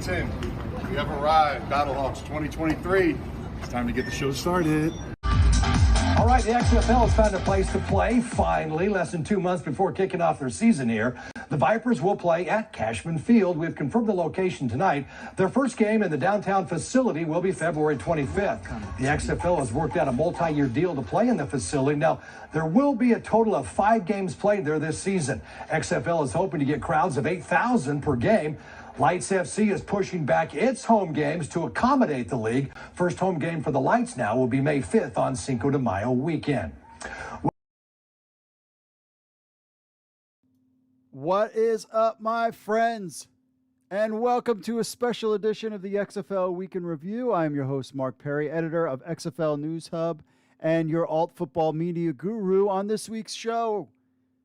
10. We have arrived, Battlehawks 2023. It's time to get the show started. All right, the XFL has found a place to play, finally, less than 2 months before kicking off their season here. The Vipers will play at Cashman Field. We've confirmed the location tonight. Their first game in the downtown facility will be February 25th. The XFL has worked out a multi-year deal to play in the facility. Now, there will be a total of 5 games played there this season. XFL is hoping to get crowds of 8,000 per game. Lights FC is pushing back its home games to accommodate the league. First home game for the Lights now will be May 5th on Cinco de Mayo weekend. What is up, my friends? And welcome to a special edition of the XFL Week in Review. I'm your host, Mark Perry, editor of XFL News Hub and your alt football media guru on this week's show.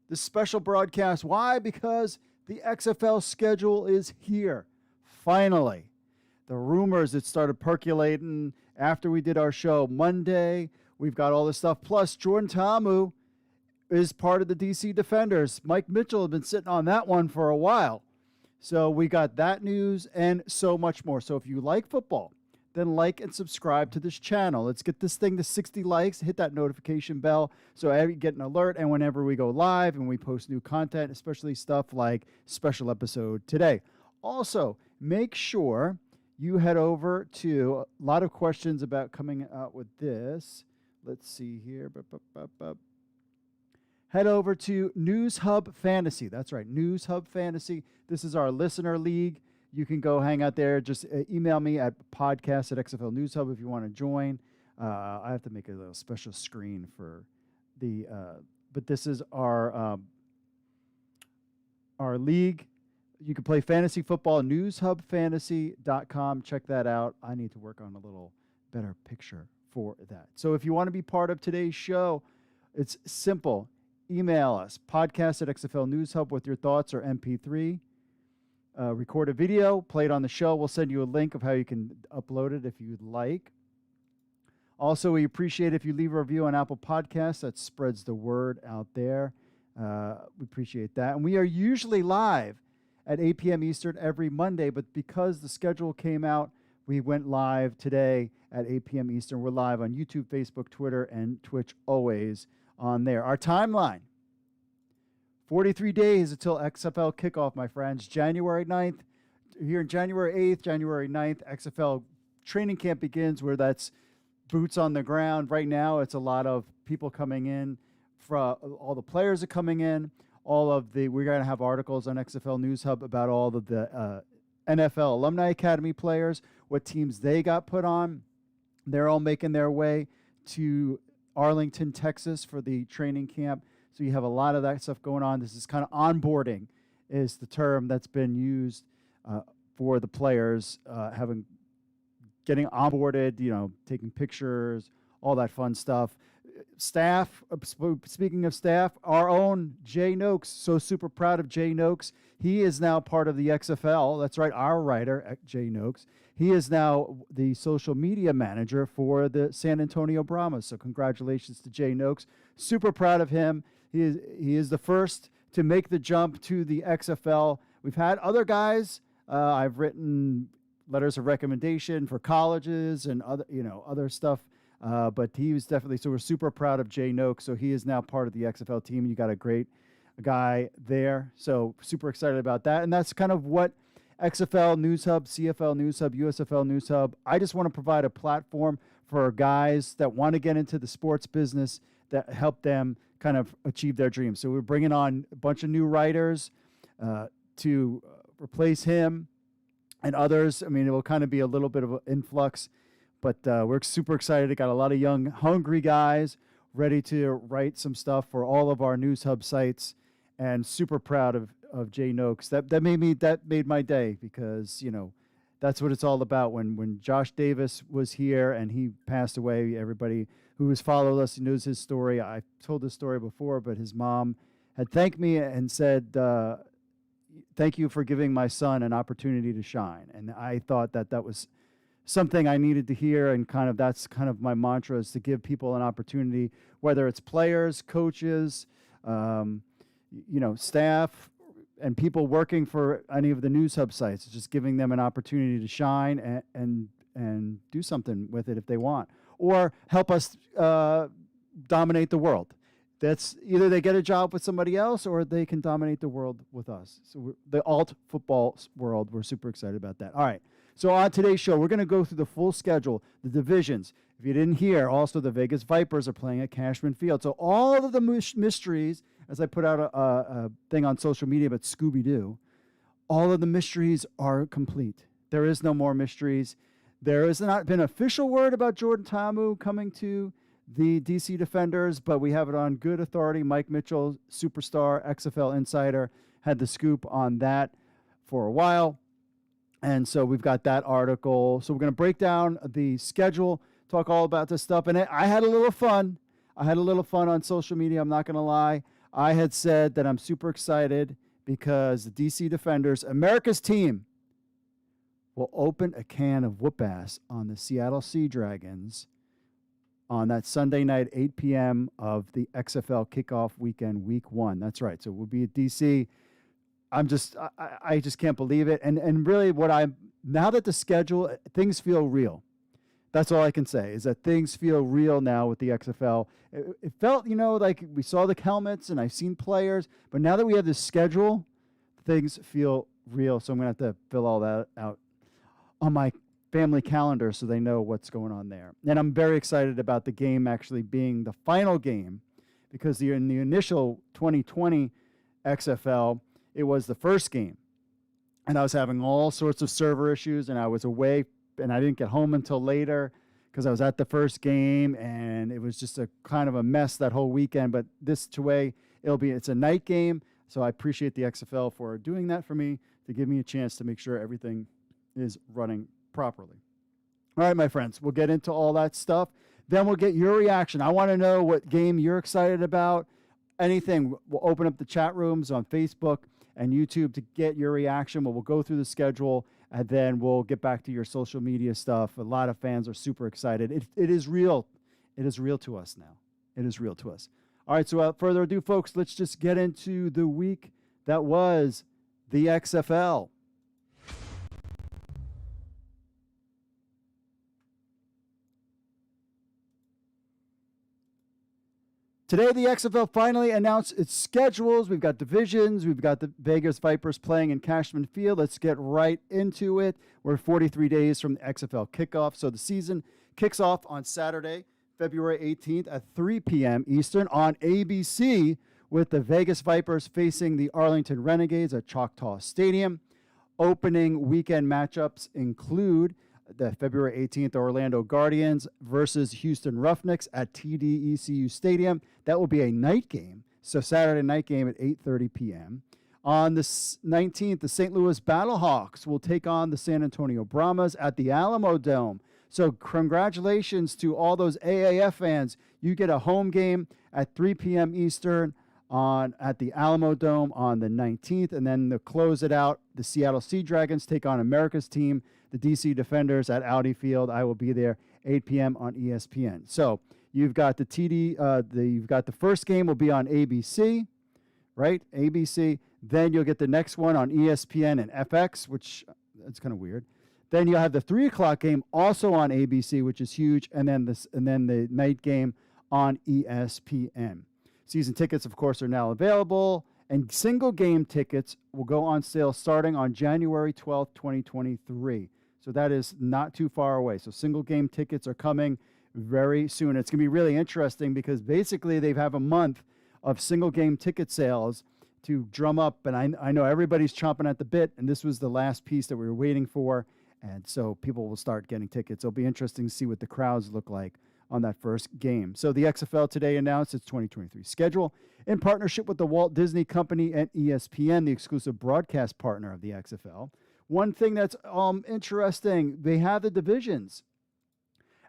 This special broadcast. Why? Because the XFL schedule is here. Finally. The rumors that started percolating after we did our show Monday. We've got all this stuff. Plus, Jordan Ta'amu is part of the DC Defenders. Mike Mitchell has been sitting on that one for a while. So we got that news and so much more. So if you like football, then like and subscribe to this channel. Let's get this thing to 60 likes. Hit that notification bell so you get an alert. And whenever we go live and we post new content, especially stuff like special episode today. Also, make sure you head over to a lot of questions about coming out with this. Let's see here. Head over to News Hub Fantasy. That's right, News Hub Fantasy. This is our listener league. You can go hang out there. Just email me at podcast@XFL News Hub if you want to join. I have to make a little special screen for the, but this is our league. You can play fantasy football, newshubfantasy.com. Check that out. I need to work on a little better picture for that. So if you want to be part of today's show, it's simple. Email us, podcast@XFL News Hub with your thoughts or MP3. Record a video, play it on the show. We'll send you a link of how you can upload it if you'd like. Also, we appreciate if you leave a review on Apple Podcasts. That spreads the word out there. We appreciate that. And we are usually live at 8 p.m. Eastern every Monday, but because the schedule came out, we went live today at 8 p.m. Eastern. We're live on YouTube, Facebook, Twitter, and Twitch, always on there. Our timeline. 43 days until XFL kickoff, my friends. January 9th, here in January 8th, January 9th, XFL training camp begins, where that's boots on the ground. Right now, it's a lot of people coming in. All the players are coming in. We're going to have articles on XFL News Hub about all of the NFL Alumni Academy players, what teams they got put on. They're all making their way to Arlington, Texas for the training camp. So you have a lot of that stuff going on. This is kind of onboarding is the term that's been used for the players, getting onboarded, taking pictures, all that fun stuff. Staff, speaking of staff, our own Jay Noakes, so super proud of Jay Noakes. He is now part of the XFL. That's right, our writer, Jay Noakes. He is now the social media manager for the San Antonio Brahmas. So congratulations to Jay Noakes. Super proud of him. He is the first to make the jump to the XFL. We've had other guys. I've written letters of recommendation for colleges and other stuff. But he was definitely, so we're super proud of Jay Noakes. So he is now part of the XFL team. You got a great guy there. So super excited about that. And that's kind of what XFL News Hub, CFL News Hub, USFL News Hub. I just want to provide a platform for guys that want to get into the sports business that help them kind of achieve their dreams. So we're bringing on a bunch of new writers to replace him and others. I mean, it will kind of be a little bit of an influx, but we're super excited. Got a lot of young, hungry guys ready to write some stuff for all of our News Hub sites, and super proud of Jay Noakes. That made my day, because that's what it's all about. When Josh Davis was here and he passed away, everybody who has followed us knows his story. I told this story before, but his mom had thanked me and said, "Thank you for giving my son an opportunity to shine." And I thought that was something I needed to hear, and that's kind of my mantra, is to give people an opportunity, whether it's players, coaches, staff, and people working for any of the news hub sites, just giving them an opportunity to shine and do something with it if they want, or help us dominate the world. That's either they get a job with somebody else or they can dominate the world with us. So the alt football world, we're super excited about that. All right. So on today's show, we're going to go through the full schedule, the divisions. If you didn't hear, also the Vegas Vipers are playing at Cashman Field. So all of the mysteries, as I put out a thing on social media about Scooby-Doo, all of the mysteries are complete. There is no more mysteries. There has not been an official word about Jordan Ta'amu coming to the DC Defenders, but we have it on good authority. Mike Mitchell, superstar, XFL insider, had the scoop on that for a while. And so we've got that article. So we're going to break down the schedule, talk all about this stuff. And I had a little fun. I had a little fun on social media. I'm not going to lie. I had said that I'm super excited because the DC Defenders, America's team, will open a can of whoop ass on the Seattle Sea Dragons on that Sunday night, 8 p.m. of the XFL kickoff weekend, week 1. That's right. So we'll be at DC. I just can't believe it. And really now that the schedule, things feel real. That's all I can say is that things feel real now with the XFL. It felt, like we saw the helmets and I've seen players, but now that we have this schedule, things feel real. So I'm going to have to fill all that out on my family calendar so they know what's going on there. And I'm very excited about the game actually being the final game because in the initial 2020 XFL, it was the first game. And I was having all sorts of server issues and I was away and I didn't get home until later because I was at the first game and it was just a kind of a mess that whole weekend. But this way, it's a night game. So I appreciate the XFL for doing that for me to give me a chance to make sure everything is running properly. All right, my friends, we'll get into all that stuff. Then we'll get your reaction. I want to know what game you're excited about. Anything. We'll open up the chat rooms on Facebook and YouTube to get your reaction. We'll go through the schedule, and then we'll get back to your social media stuff. A lot of fans are super excited. It is real. It is real to us now. It is real to us. All right, so without further ado, folks, let's just get into the week that was the XFL. Today, the XFL finally announced its schedules. We've got divisions. We've got the Vegas Vipers playing in Cashman Field. Let's get right into it. We're 43 days from the XFL kickoff. So the season kicks off on Saturday, February 18th at 3 p.m. Eastern on ABC with the Vegas Vipers facing the Arlington Renegades at Choctaw Stadium. Opening weekend matchups include the February 18th Orlando Guardians versus Houston Roughnecks at TD-ECU Stadium. That will be a night game, so Saturday night game at 8:30 p.m. On the 19th, the St. Louis Battlehawks will take on the San Antonio Brahmas at the Alamo Dome. So congratulations to all those AAF fans. You get a home game at 3 p.m. Eastern at the Alamo Dome on the 19th, and then to close it out, the Seattle Sea Dragons take on America's team, the DC Defenders at Audi Field. I will be there 8 p.m. on ESPN. So you've got you've got the first game will be on ABC, right? ABC. Then you'll get the next one on ESPN and FX, which that's kind of weird. Then you'll have the 3 o'clock game also on ABC, which is huge, and then the night game on ESPN. Season tickets, of course, are now available, and single game tickets will go on sale starting on January 12th, 2023. So that is not too far away. So single game tickets are coming very soon. It's going to be really interesting because basically they have a month of single game ticket sales to drum up. And I know everybody's chomping at the bit, and this was the last piece that we were waiting for. And so people will start getting tickets. It'll be interesting to see what the crowds look like on that first game. So the XFL today announced its 2023 schedule in partnership with the Walt Disney Company and ESPN, the exclusive broadcast partner of the XFL. One thing that's interesting, they have the divisions,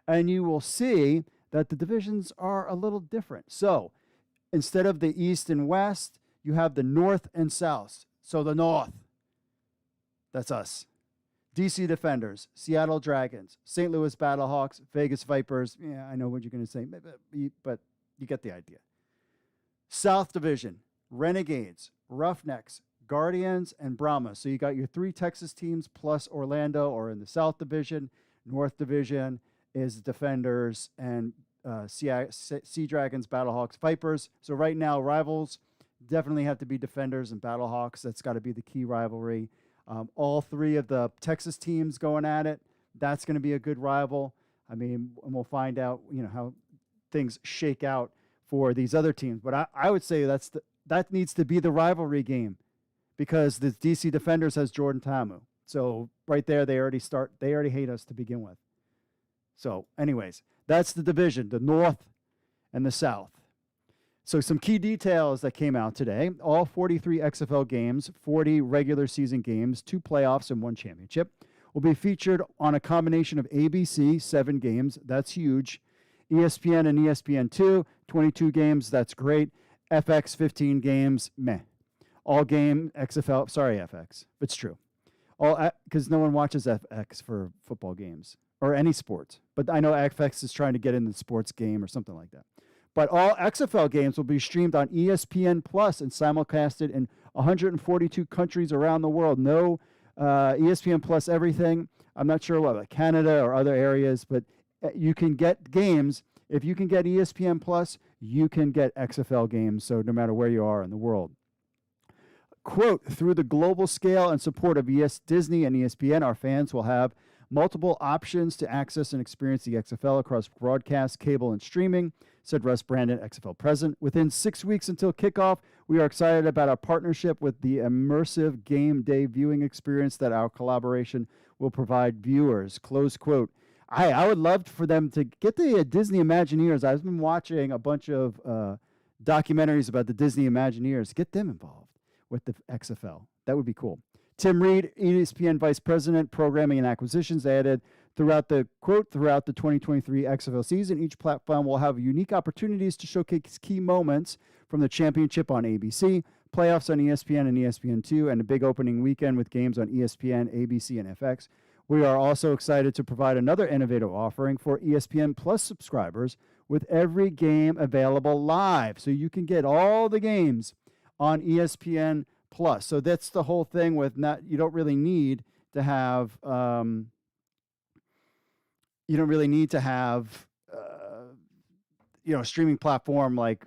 and you will see that the divisions are a little different. So instead of the East and West, you have the North and South. So the North, that's us. DC Defenders, Seattle Dragons, St. Louis Battlehawks, Vegas Vipers. Yeah, I know what you're going to say, but you get the idea. South Division, Renegades, Roughnecks, Guardians, and Brahmas. So you got your 3 Texas teams plus Orlando, or in the South Division. North Division is Defenders and Sea Dragons, Battlehawks, Vipers. So right now, rivals definitely have to be Defenders and Battlehawks. That's got to be the key rivalry. All 3 of the Texas teams going at it. That's going to be a good rival. I mean, and we'll find out, how things shake out for these other teams. But I would say that needs to be the rivalry game, because the DC Defenders has Jordan Ta'amu. So right there, they already hate us to begin with. So anyways, that's the division, the North and the South. So some key details that came out today: all 43 XFL games, 40 regular season games, 2 playoffs, and 1 championship will be featured on a combination of ABC, 7 games. That's huge. ESPN and ESPN2, 22 games. That's great. FX, 15 games. Meh. All game XFL. Sorry, FX. It's true. All, because no one watches FX for football games or any sports. But I know FX is trying to get in the sports game or something like that. But all XFL games will be streamed on ESPN Plus and simulcasted in 142 countries around the world. No ESPN Plus everything. I'm not sure what, like Canada or other areas, but you can get games. If you can get ESPN Plus, you can get XFL games. So no matter where you are in the world. Quote, through the global scale and support of Disney and ESPN, our fans will have multiple options to access and experience the XFL across broadcast, cable, and streaming, said Russ Brandon, XFL president. Within 6 weeks until kickoff, we are excited about our partnership with the immersive game day viewing experience that our collaboration will provide viewers, close quote. I would love for them to get the Disney Imagineers. I've been watching a bunch of documentaries about the Disney Imagineers. Get them involved with the XFL. That would be cool. Tim Reed, ESPN Vice President, Programming and Acquisitions, added, throughout the 2023 XFL season, each platform will have unique opportunities to showcase key moments from the championship on ABC, playoffs on ESPN and ESPN2, and a big opening weekend with games on ESPN, ABC, and FX. We are also excited to provide another innovative offering for ESPN Plus subscribers with every game available live. So you can get all the games on ESPN Plus. So that's the whole thing with you don't really need to have a streaming platform like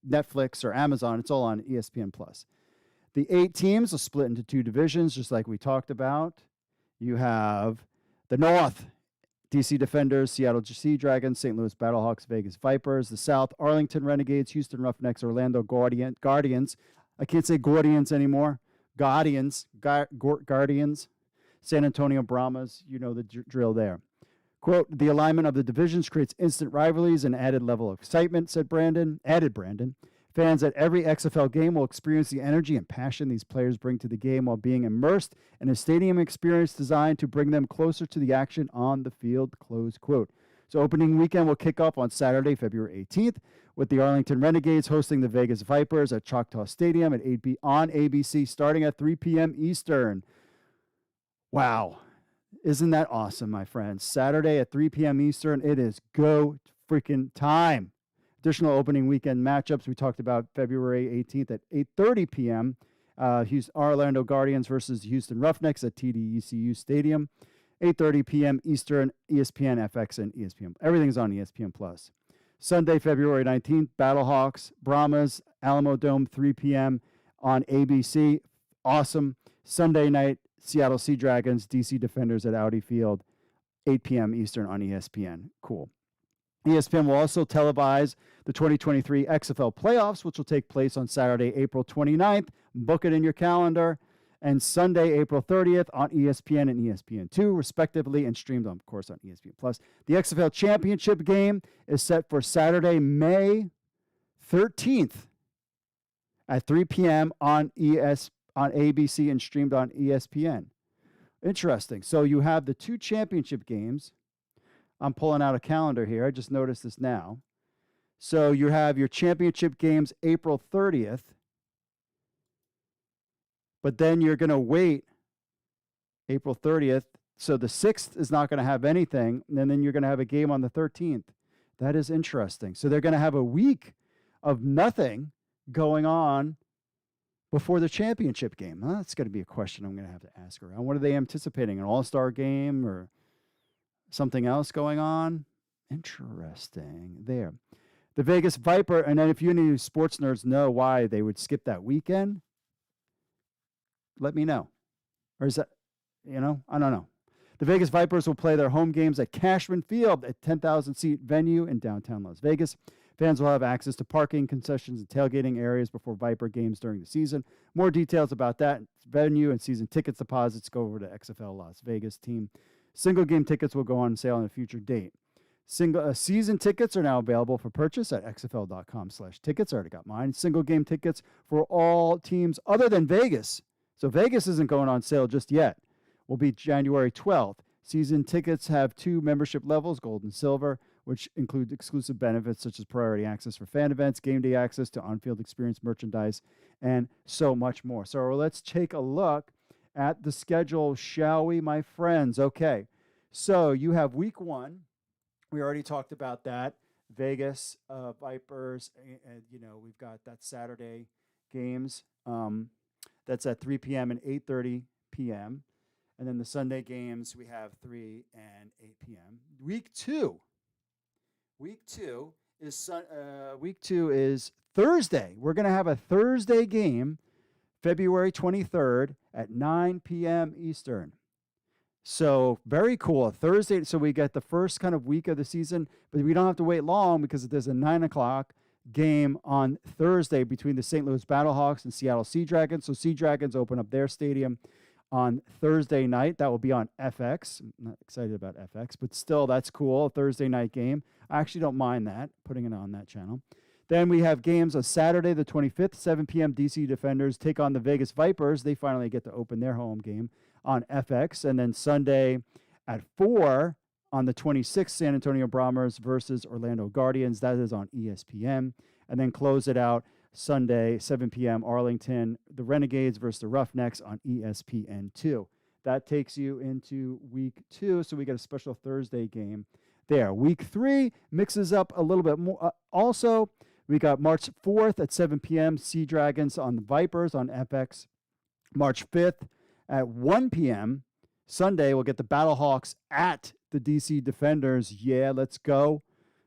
Netflix or Amazon. It's all on ESPN Plus. The 8 teams will split into 2 divisions, just like we talked about. You have the North, DC Defenders, Seattle Sea Dragons, St. Louis Battlehawks, Vegas Vipers. The South, Arlington Renegades, Houston Roughnecks, Orlando Guardians. I can't say Guardians anymore. Guardians. San Antonio Brahmas. You know the drill there. Quote, the alignment of the divisions creates instant rivalries and added level of excitement, said Brandon. Fans at every XFL game will experience the energy and passion these players bring to the game while being immersed in a stadium experience designed to bring them closer to the action on the field, close quote. So opening weekend will kick off on Saturday, February 18th, with the Arlington Renegades hosting the Vegas Vipers at Choctaw Stadium at 8 p.m. on ABC starting at 3 p.m. Eastern. Wow. Isn't that awesome, my friends? Saturday at 3 p.m. Eastern, it is go freaking time. Additional opening weekend matchups. We talked about February 18th at 8:30 p.m. Orlando Guardians versus Houston Roughnecks at TD-ECU Stadium. 8:30 p.m. Eastern, ESPN, FX, and ESPN. Everything's on ESPN Plus. Sunday, February 19th, Battlehawks, Brahmas, Alamo Dome, 3 p.m. on ABC. Awesome. Sunday night, Seattle Sea Dragons, DC Defenders at Audi Field, 8 p.m. Eastern on ESPN. Cool. ESPN will also televise the 2023 XFL playoffs, which will take place on Saturday, April 29th. Book it in your calendar. And Sunday, April 30th on ESPN and ESPN2, respectively, and streamed, of course, on ESPN+. The XFL Championship game is set for Saturday, May 13th at 3 p.m. on ABC and streamed on ESPN. Interesting. So you have the 2 championship games. I'm pulling out a calendar here. I just noticed this now. So you have your championship games April 30th. But then you're going to wait April 30th. So the 6th is not going to have anything. And then you're going to have a game on the 13th. That is interesting. So they're going to have a week of nothing going on before the championship game? Well, that's going to be a question I'm going to have to ask her. And what are they anticipating? An all-star game or something else going on? Interesting there. The Vegas Viper, and then if you any sports nerds know why they would skip that weekend, let me know. Or is that, I don't know. The Vegas Vipers will play their home games at Cashman Field, a 10,000-seat venue in downtown Las Vegas. Fans will have access to parking, concessions, and tailgating areas before Viper games during the season. More details about that venue and season tickets deposits go over to XFL Las Vegas team. Single game tickets will go on sale on a future date. Season tickets are now available for purchase at xfl.com/tickets. I already got mine. Single game tickets for all teams other than Vegas. So Vegas isn't going on sale just yet. Will be January 12th. Season tickets have 2 membership levels, gold and silver, which include exclusive benefits such as priority access for fan events, game day access to on-field experience merchandise, and so much more. So let's take a look at the schedule, shall we, my friends? Okay, so you have week 1. We already talked about that. Vegas Vipers, we've got that Saturday games. That's at 3 p.m. and 8:30 p.m. And then the Sunday games, we have 3 and 8 p.m. Week 2 is Thursday. We're going to have a Thursday game, February 23rd at 9 p.m. Eastern. So very cool. Thursday. So we get the first kind of week of the season, but we don't have to wait long because there's a 9 o'clock game on Thursday between the St. Louis Battlehawks and Seattle Sea Dragons. So Sea Dragons open up their stadium on Thursday night. That will be on FX. I'm not excited about FX, but still, that's cool. A Thursday night game. I actually don't mind that, putting it on that channel. Then we have games on Saturday, the 25th, 7 p.m. DC Defenders take on the Vegas Vipers. They finally get to open their home game on FX. And then Sunday at 4 on the 26th, San Antonio Brahmas versus Orlando Guardians. That is on ESPN. And then close it out Sunday, 7 p.m. Arlington, the Renegades versus the Roughnecks on ESPN2. That takes you into week 2. So we get a special Thursday game there. Week 3 mixes up a little bit more. Also, we got March 4th at 7 p.m. Sea Dragons on the Vipers on FX. March 5th at 1 p.m. Sunday, we'll get the Battlehawks at the DC Defenders. Yeah, let's go.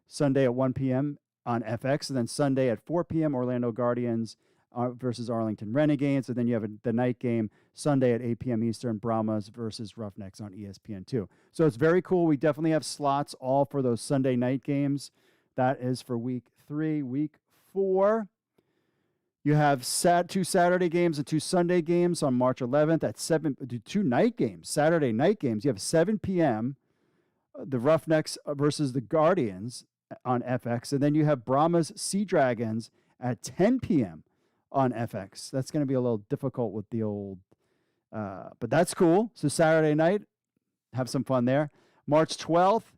Sunday at 1 p.m. on FX. And then Sunday at 4 p.m. Orlando Guardians versus Arlington Renegades. And then you have the night game Sunday at 8 p.m. Eastern, Brahmas versus Roughnecks on ESPN2. So it's very cool. We definitely have slots all for those Sunday night games. That is for week 3. Week 4, you have 2 Saturday games and 2 Sunday games on March 11th at 2 night games, Saturday night games. You have 7 p.m. The Roughnecks versus the Guardians on FX. And then you have Brahmas Sea Dragons at 10 p.m. on FX. That's going to be a little difficult with the old, but that's cool. So Saturday night, have some fun there. March 12th,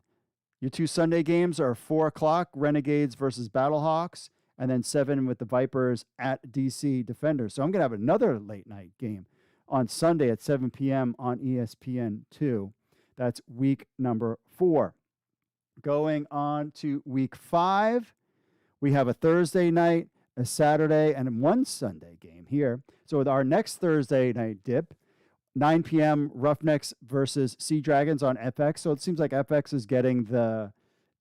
your 2 Sunday games are 4 o'clock, Renegades versus Battlehawks, and then 7 with the Vipers at DC Defenders. So I'm going to have another late night game on Sunday at 7 p.m. on ESPN2. That's week number 4. Going on to week 5, we have a Thursday night, a Saturday, and 1 Sunday game here. So with our next Thursday night dip, 9 p.m. Roughnecks versus Sea Dragons on FX. So it seems like FX is getting the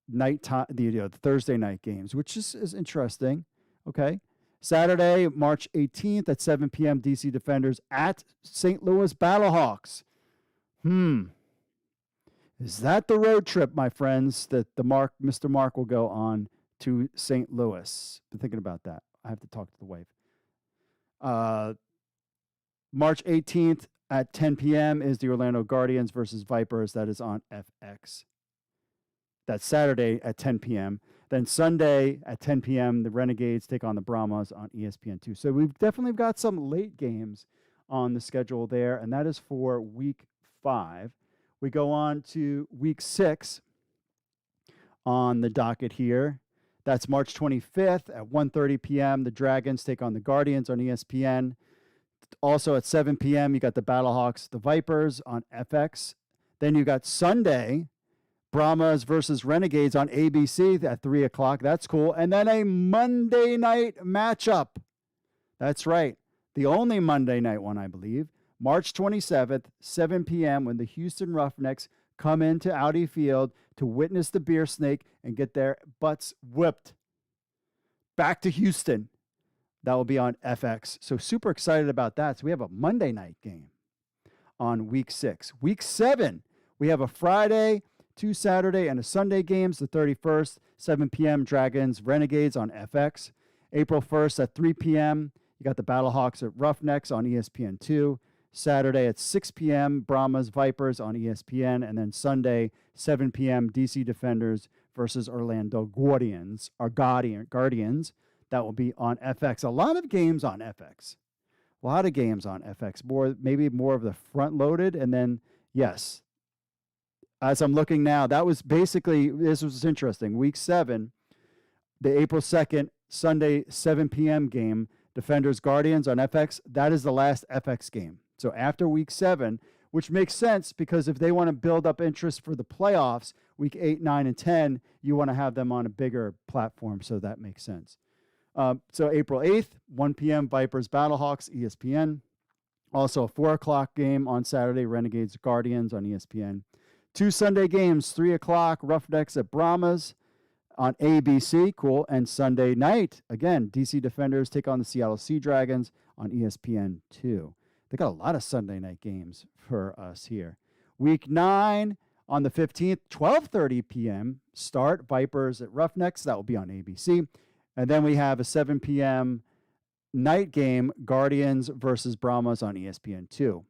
the Thursday night games, which is interesting. Okay. Saturday, March 18th at 7 p.m. DC Defenders at St. Louis Battlehawks. Is that the road trip, my friends, that Mr. Mark will go on to St. Louis? Been thinking about that. I have to talk to the wife. March 18th at 10 p.m. is the Orlando Guardians versus Vipers. That is on FX. That's Saturday at 10 p.m. Then Sunday at 10 p.m., the Renegades take on the Brahmas on ESPN2. So we've definitely got some late games on the schedule there, and that is for week 5. We go on to week 6 on the docket here. That's March 25th at 1:30 p.m. The Dragons take on the Guardians on ESPN. Also at 7 p.m., you got the Battlehawks, the Vipers on FX. Then you got Sunday, Brahmas versus Renegades on ABC at 3 o'clock. That's cool. And then a Monday night matchup. That's right. the only Monday night one, I believe, March 27th, 7 p.m., when the Houston Roughnecks come into Audi Field to witness the beer snake and get their butts whipped. Back to Houston. That will be on FX. So super excited about that. So we have a Monday night game on week 6. Week 7, we have a Friday, 2 Saturday, and a Sunday games. The 31st, 7 p.m., Dragons, Renegades on FX. April 1st at 3 p.m., you got the Battlehawks at Roughnecks on ESPN2. Saturday at 6 p.m., Brahmas, Vipers on ESPN. And then Sunday, 7 p.m., DC Defenders versus Orlando Guardians, or Guardians. That will be on FX. A lot of games on FX. A lot of games on FX. Maybe more of the front-loaded. And then, yes, as I'm looking now, that was basically, this was interesting. Week 7, the April 2nd, Sunday, 7 p.m. game, Defenders Guardians on FX. That is the last FX game. So after week 7, which makes sense because if they want to build up interest for the playoffs, week 8, 9, and 10, you want to have them on a bigger platform. So that makes sense. So April 8th, 1 p.m., Vipers, Battlehawks, ESPN. Also a 4 o'clock game on Saturday, Renegades, Guardians on ESPN. 2 Sunday games, 3 o'clock, Roughnecks at Brahmas on ABC, cool. And Sunday night, again, DC Defenders take on the Seattle Sea Dragons on ESPN2. They got a lot of Sunday night games for us here. Week 9 on the 15th, 12:30 p.m. start, Vipers at Roughnecks. That will be on ABC. And then we have a 7 p.m. night game, Guardians versus Brahmas on ESPN2.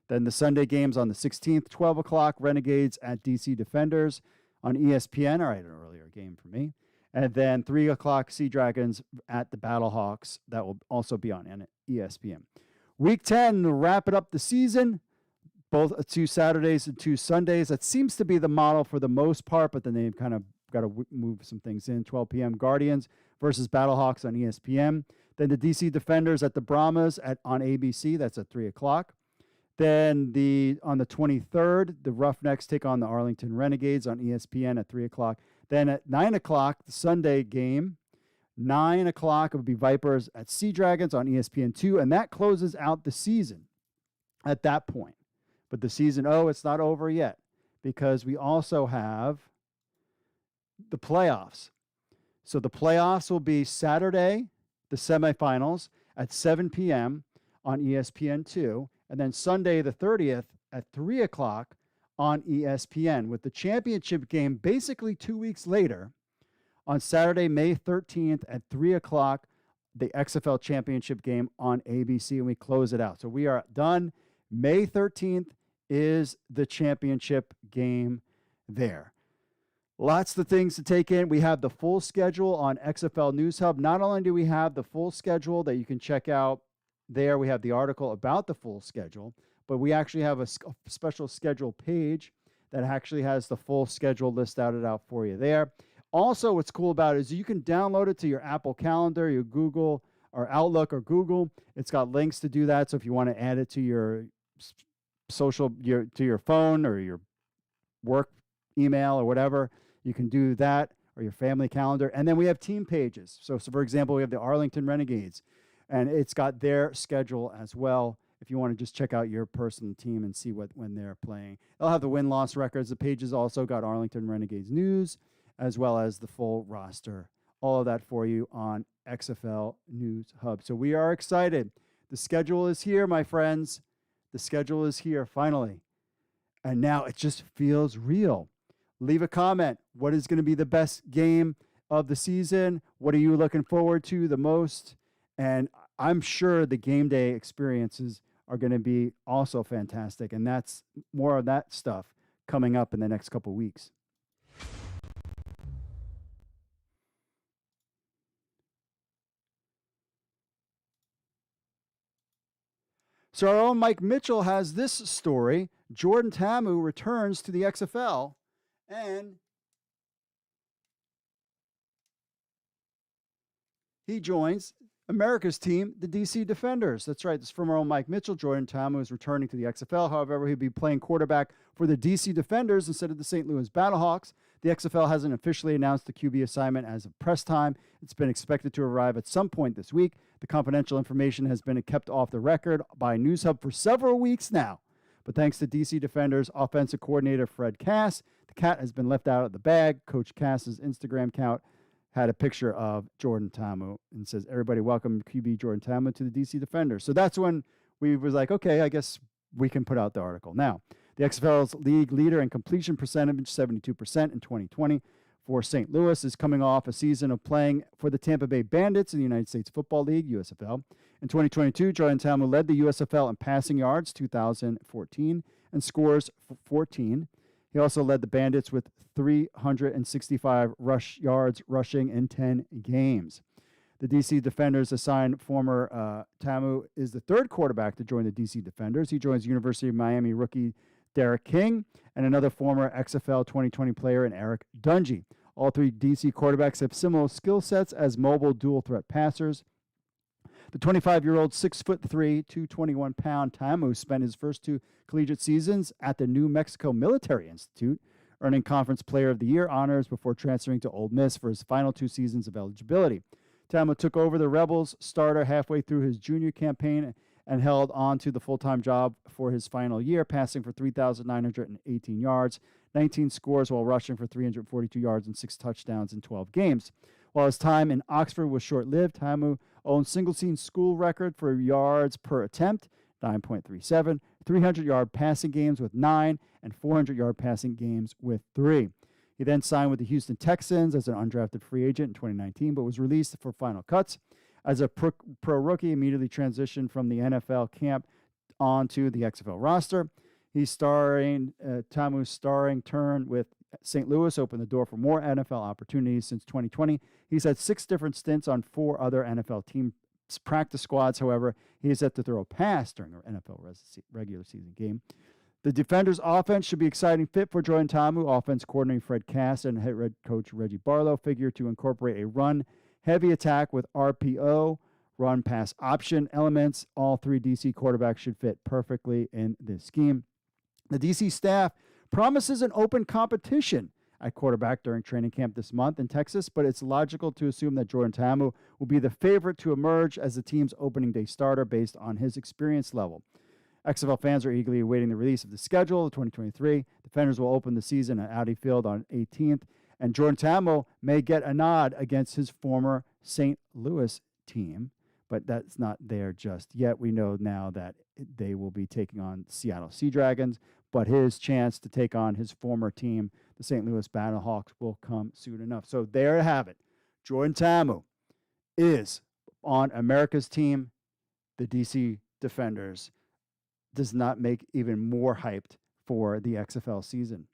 Then the Sunday games on the 16th, 12 o'clock, Renegades at DC Defenders on ESPN. All right, an earlier game for me. And then 3 o'clock, Sea Dragons at the Battlehawks. That will also be on ESPN. Week 10, to wrap it up the season, both 2 Saturdays and 2 Sundays. That seems to be the model for the most part, but then they've kind of got to move some things in. 12 p.m. Guardians versus Battlehawks on ESPN. Then the DC Defenders at the Brahmas on ABC. That's at 3 o'clock. Then on the 23rd, the Roughnecks take on the Arlington Renegades on ESPN at 3 o'clock. Then at 9 o'clock, the Sunday game. 9 o'clock, it would be Vipers at Sea Dragons on ESPN2. And that closes out the season at that point. But the season, it's not over yet because we also have the playoffs. So the playoffs will be Saturday, the semifinals at 7 p.m. on ESPN2, and then Sunday the 30th at 3 o'clock on ESPN, with the championship game basically 2 weeks later on Saturday, May 13th at 3 o'clock, the XFL championship game on ABC, and we close it out. So we are done. May 13th is the championship game there. Lots of things to take in. We have the full schedule on XFL News Hub. Not only do we have the full schedule that you can check out there, we have the article about the full schedule, but we actually have a special schedule page that actually has the full schedule listed out for you there. Also, what's cool about it is you can download it to your Apple Calendar, your Google, or Outlook or Google. It's got links to do that. So if you want to add it to your to your phone or your work email or whatever, you can do that, or your family calendar. And then we have team pages. So for example, we have the Arlington Renegades, and it's got their schedule as well. If you want to just check out your personal team and see when they're playing. They'll have the win-loss records. The pages also got Arlington Renegades news, as well as the full roster. All of that for you on XFL News Hub. So we are excited. The schedule is here, my friends. The schedule is here, finally. And now it just feels real. Leave a comment. What is going to be the best game of the season? What are you looking forward to the most? And I'm sure the game day experiences are going to be also fantastic. And that's more of that stuff coming up in the next couple weeks. So our own Mike Mitchell has this story. Jordan Tamu returns to the XFL, and he joins America's team, the DC Defenders. That's right. This is from our own Mike Mitchell. Jordan Tamu is returning to the XFL. However, he'll be playing quarterback for the DC Defenders instead of the St. Louis Battlehawks. The XFL hasn't officially announced the QB assignment as of press time. It's been expected to arrive at some point this week. The confidential information has been kept off the record by NewsHub for several weeks now. But thanks to DC Defenders offensive coordinator Fred Cass, the cat has been left out of the bag. Coach Cass's Instagram account had a picture of Jordan Ta'amu and says, everybody welcome QB Jordan Ta'amu to the DC Defenders. So that's when we was like, okay, I guess we can put out the article. Now, the XFL's league leader in completion percentage, 72% in 2020 for St. Louis, is coming off a season of playing for the Tampa Bay Bandits in the United States Football League, USFL. In 2022, Jordan Ta'amu led the USFL in passing yards, 2,014, and scores 14. He also led the Bandits with 365 rush yards rushing in 10 games. The DC Defenders assigned former Ta'amu is the third quarterback to join the DC Defenders. He joins University of Miami rookie Derek King and another former XFL 2020 player in Eric Dungy. All three DC quarterbacks have similar skill sets as mobile dual-threat passers. The 25-year-old 6'3", 221-pound Ta'amu spent his first two collegiate seasons at the New Mexico Military Institute, earning Conference Player of the Year honors before transferring to Ole Miss for his final two seasons of eligibility. Ta'amu took over the Rebels starter halfway through his junior campaign and held on to the full-time job for his final year, passing for 3,918 yards, 19 scores while rushing for 342 yards and 6 touchdowns in 12 games. While his time in Oxford was short-lived, Ta'amu owned single-season school record for yards per attempt, 9.37, 300-yard passing games with 9, and 400-yard passing games with 3. He then signed with the Houston Texans as an undrafted free agent in 2019, but was released for final cuts. As a pro rookie, immediately transitioned from the NFL camp onto the XFL roster. Ta'amu's starring turn with St. Louis opened the door for more NFL opportunities since 2020. He's had 6 different stints on 4 other NFL team practice squads. However, he is yet to throw a pass during an NFL regular season game. The Defenders' offense should be an exciting fit for Jordan Ta'amu. Offense coordinator Fred Cass and head coach Reggie Barlow figure to incorporate a run-heavy attack with RPO, run-pass option elements. All 3 DC quarterbacks should fit perfectly in this scheme. The DC staff promises an open competition at quarterback during training camp this month in Texas, but it's logical to assume that Jordan Ta'amu will be the favorite to emerge as the team's opening day starter based on his experience level. XFL fans are eagerly awaiting the release of the schedule of 2023. Defenders will open the season at Audi Field on 18th, and Jordan Ta'amu may get a nod against his former St. Louis team, but that's not there just yet. We know now that they will be taking on Seattle Sea Dragons, but his chance to take on his former team, the St. Louis Battlehawks, will come soon enough. So there you have it. Jordan Ta'amu is on America's team. The DC Defenders does not make even more hyped for the XFL season.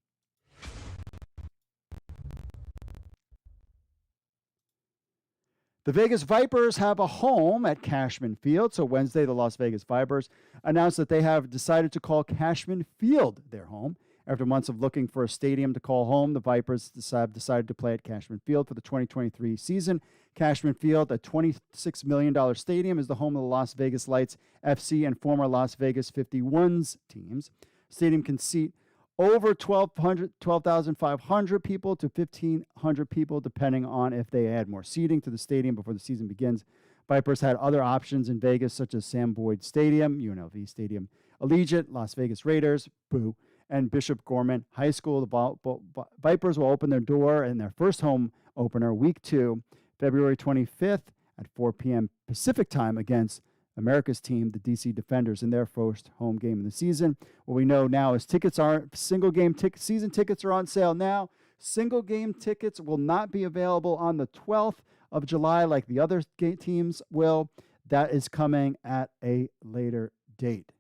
The Vegas Vipers have a home at Cashman Field. So Wednesday, the Las Vegas Vipers announced that they have decided to call Cashman Field their home. After months of looking for a stadium to call home, the Vipers have decided to play at Cashman Field for the 2023 season. Cashman Field, a $26 million stadium, is the home of the Las Vegas Lights FC and former Las Vegas 51s teams. The stadium can seat over 12,500 people to 1,500 people, depending on if they add more seating to the stadium before the season begins. Vipers had other options in Vegas, such as Sam Boyd Stadium, UNLV Stadium, Allegiant, Las Vegas Raiders, boo, and Bishop Gorman High School. The Vipers will open their door in their first home opener, Week 2, February 25th at 4 p.m. Pacific time against America's team, the DC Defenders, in their first home game of the season. What we know now is season tickets are on sale now. Single game tickets will not be available on the 12th of July like the other teams will. That is coming at a later date.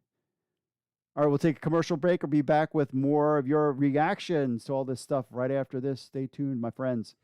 All right, we'll take a commercial break. We'll be back with more of your reactions to all this stuff right after this. Stay tuned, my friends.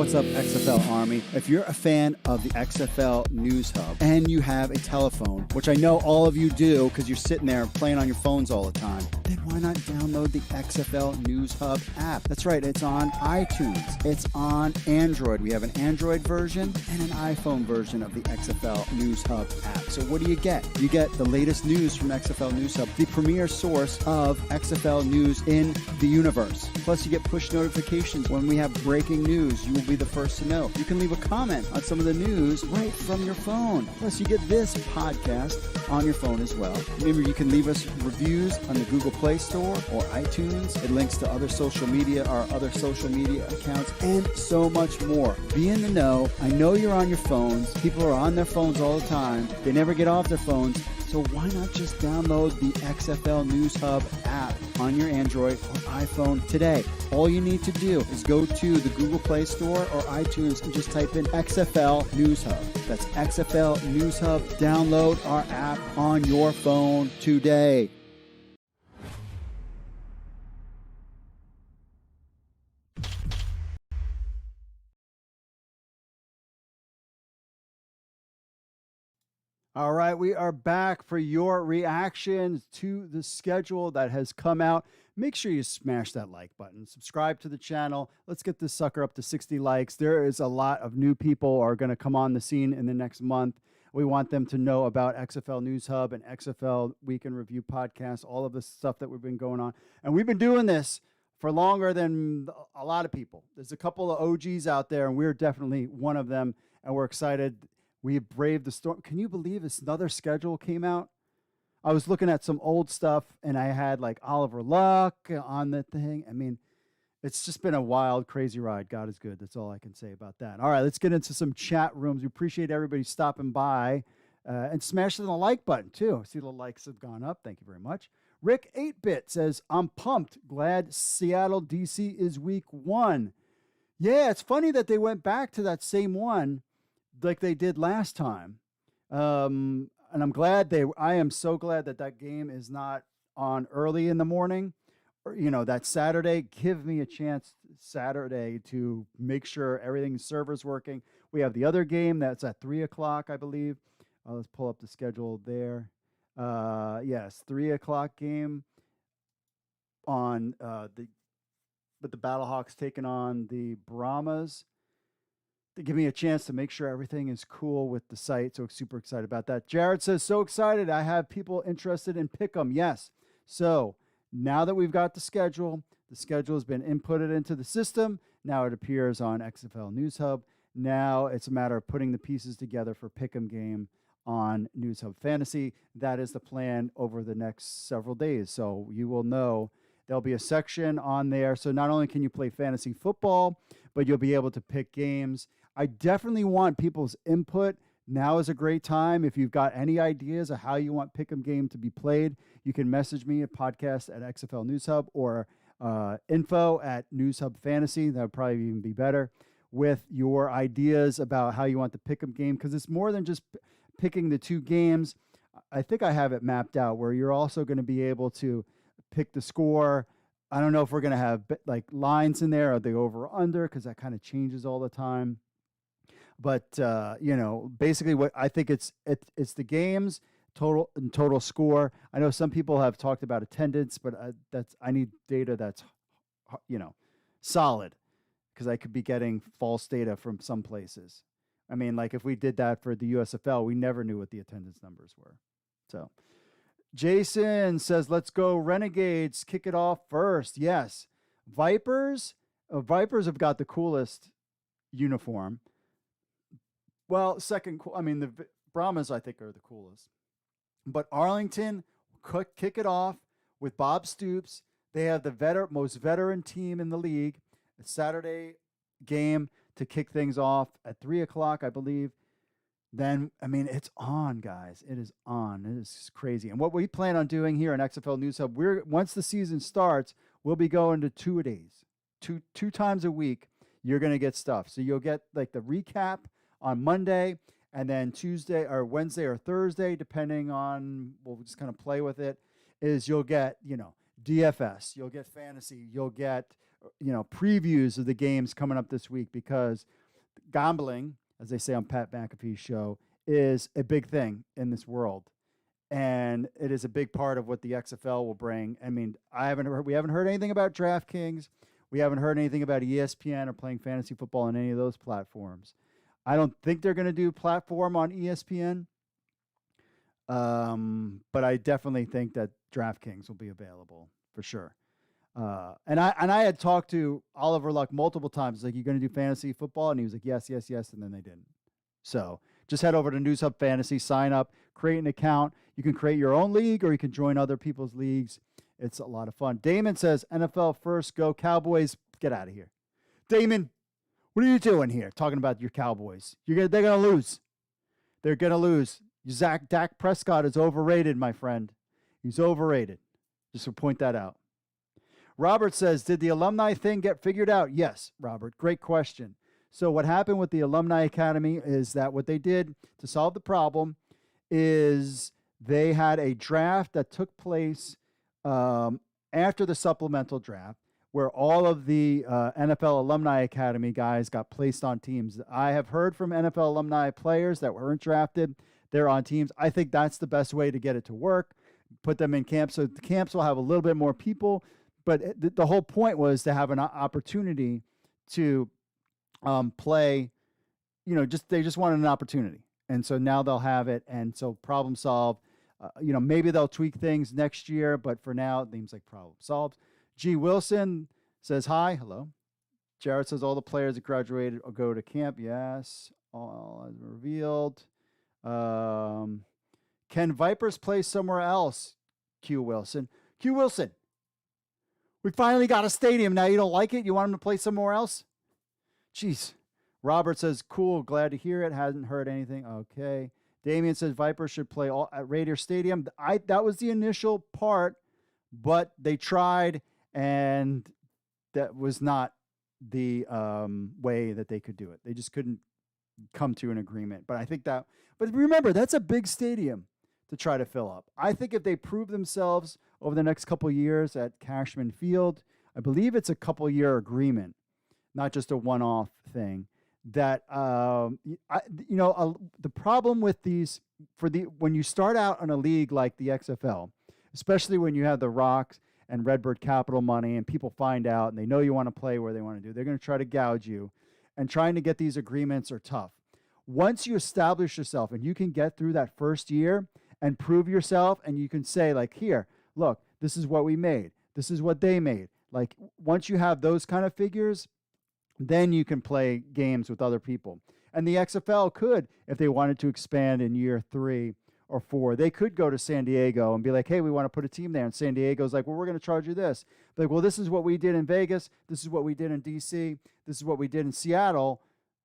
What's up, XFL Army? If you're a fan of the XFL News Hub and you have a telephone, which I know all of you do because you're sitting there playing on your phones all the time, then why not download the XFL News Hub app? That's right, it's on iTunes. It's on Android. We have an Android version and an iPhone version of the XFL News Hub app. So what do you get? You get the latest news from XFL News Hub, the premier source of XFL news in the universe. Plus, you get push notifications when we have breaking news. You will be the first to know. You can leave a comment on some of the news right from your phone. Plus, you get this podcast on your phone as well. Remember, you can leave us reviews on the Google Play Store or iTunes. It links to our other social media accounts, and so much more. Be in the know. I know you're on your phones. People are on their phones all the time. They never get off their phones. So why not just download the XFL News Hub app on your Android or iPhone today? All you need to do is go to the Google Play Store or iTunes and just type in XFL News Hub. That's XFL News Hub. Download our app on your phone today. All right, we are back for your reactions to the schedule that has come out. Make sure you smash that like button. Subscribe to the channel. Let's get this sucker up to 60 likes. There is a lot of new people are going to come on the scene in the next month. We want them to know about XFL News Hub and XFL Week in Review podcast, all of the stuff that we've been going on. And we've been doing this for longer than a lot of people. There's a couple of OGs out there, and we're definitely one of them, and we're excited. We braved the storm. Can you believe this another schedule came out? I was looking at some old stuff, and I had like Oliver Luck on the thing. I mean, it's just been a wild, crazy ride. God is good. That's all I can say about that. All right, let's get into some chat rooms. We appreciate everybody stopping by and smashing the like button, too. I see the likes have gone up. Thank you very much. Rick 8-Bit says, I'm pumped. Glad Seattle, D.C. is week 1. Yeah, it's funny that they went back to that same one like they did last time. And I am so glad that game is not on early in the morning, or, that Saturday. Give me a chance Saturday to make sure everything's server's working. We have the other game that's at 3:00, I believe. Let's pull up the schedule there. Yes, 3:00 game on with the Battlehawks taking on the Brahmas. To give me a chance to make sure everything is cool with the site. So super excited about that. Jared says, so excited. I have people interested in Pick'em. Yes. So now that we've got the schedule has been inputted into the system. Now it appears on XFL News Hub. Now it's a matter of putting the pieces together for Pick'em game on News Hub Fantasy. That is the plan over the next several days. So you will know there'll be a section on there. So not only can you play fantasy football, but you'll be able to pick games. I definitely want people's input. Now is a great time. If you've got any ideas of how you want Pick'em game to be played, you can message me at podcast@XFL News Hub or info @News Hub Fantasy. That would probably even be better with your ideas about how you want the Pick'em game, because it's more than just picking the two games. I think I have it mapped out where you're also going to be able to pick the score. I don't know if we're going to have like lines in there or the over or under, because that kind of changes all the time. But basically, what I think it's the games total score. I know some people have talked about attendance, but I need data that's solid, because I could be getting false data from some places. I mean, like if we did that for the USFL, we never knew what the attendance numbers were. So Jason says, let's go Renegades. Kick it off first. Yes. Vipers have got the coolest uniform. Well, the Brahmas, I think, are the coolest. But Arlington could kick it off with Bob Stoops. They have the most veteran team in the league. A Saturday game to kick things off at 3:00, I believe. Then, it's on, guys. It is on. It is crazy. And what we plan on doing here on XFL News Hub, once the season starts, we'll be going to 2 days. Two times a week, you're going to get stuff. So you'll get like the recap on Monday, and then Tuesday or Wednesday or Thursday, depending on, we'll just kind of play with it, is you'll get, DFS, you'll get fantasy, you'll get previews of the games coming up this week, because gambling, as they say on Pat McAfee's show, is a big thing in this world. And it is a big part of what the XFL will bring. I mean, we haven't heard anything about DraftKings. We haven't heard anything about ESPN or playing fantasy football on any of those platforms. I don't think they're going to do platform on ESPN. But I definitely think that DraftKings will be available for sure. And I had talked to Oliver Luck multiple times. Like, you going to do fantasy football? And he was like, yes, yes, yes. And then they didn't. So just head over to News Hub Fantasy, sign up, create an account. You can create your own league, or you can join other people's leagues. It's a lot of fun. Damon says, NFL first, go Cowboys. Get out of here. Damon, what are you doing here talking about your Cowboys? They're going to lose. They're going to lose. Dak Prescott is overrated, my friend. He's overrated. Just to point that out. Robert says, did the alumni thing get figured out? Yes, Robert. Great question. So what happened with the Alumni Academy is that what they did to solve the problem is they had a draft that took place after the supplemental draft, where all of the NFL Alumni Academy guys got placed on teams. I have heard from NFL alumni players that weren't drafted. They're on teams. I think that's the best way to get it to work. Put them in camps. So the camps will have a little bit more people. But the whole point was to have an opportunity to play, they just wanted an opportunity. And so now they'll have it. And so problem solved. Maybe they'll tweak things next year, but for now, it seems like problem solved. G. Wilson says, hi. Hello. Jared says, all the players that graduated will go to camp. Yes. All as revealed. Can Vipers play somewhere else? Q. Wilson. Q. Wilson. We finally got a stadium. Now you don't like it? You want them to play somewhere else? Jeez. Robert says, cool. Glad to hear it. Hasn't heard anything. Okay. Damian says Vipers should play all at Raider Stadium. That was the initial part, but they tried, and that was not the way that they could do it. They just couldn't come to an agreement. But remember, that's a big stadium to try to fill up. I think if they prove themselves over the next couple of years at Cashman Field, I believe it's a couple-year agreement, not just a one-off thing. That the problem with these when you start out on a league like the XFL, especially when you have the Rocks and Redbird Capital money and people find out and they know you want to play where they want to do, they're going to try to gouge you, and trying to get these agreements are tough. Once you establish yourself and you can get through that first year and prove yourself, and you can say, like, here, look, this is what we made, this is what they made. Like, once you have those kind of figures, then you can play games with other people. And the XFL could, if they wanted to expand in year 3 or 4, they could go to San Diego and be like, hey, we want to put a team there. And San Diego's like, well, we're going to charge you this. Like, well, this is what we did in Vegas. This is what we did in DC. This is what we did in Seattle.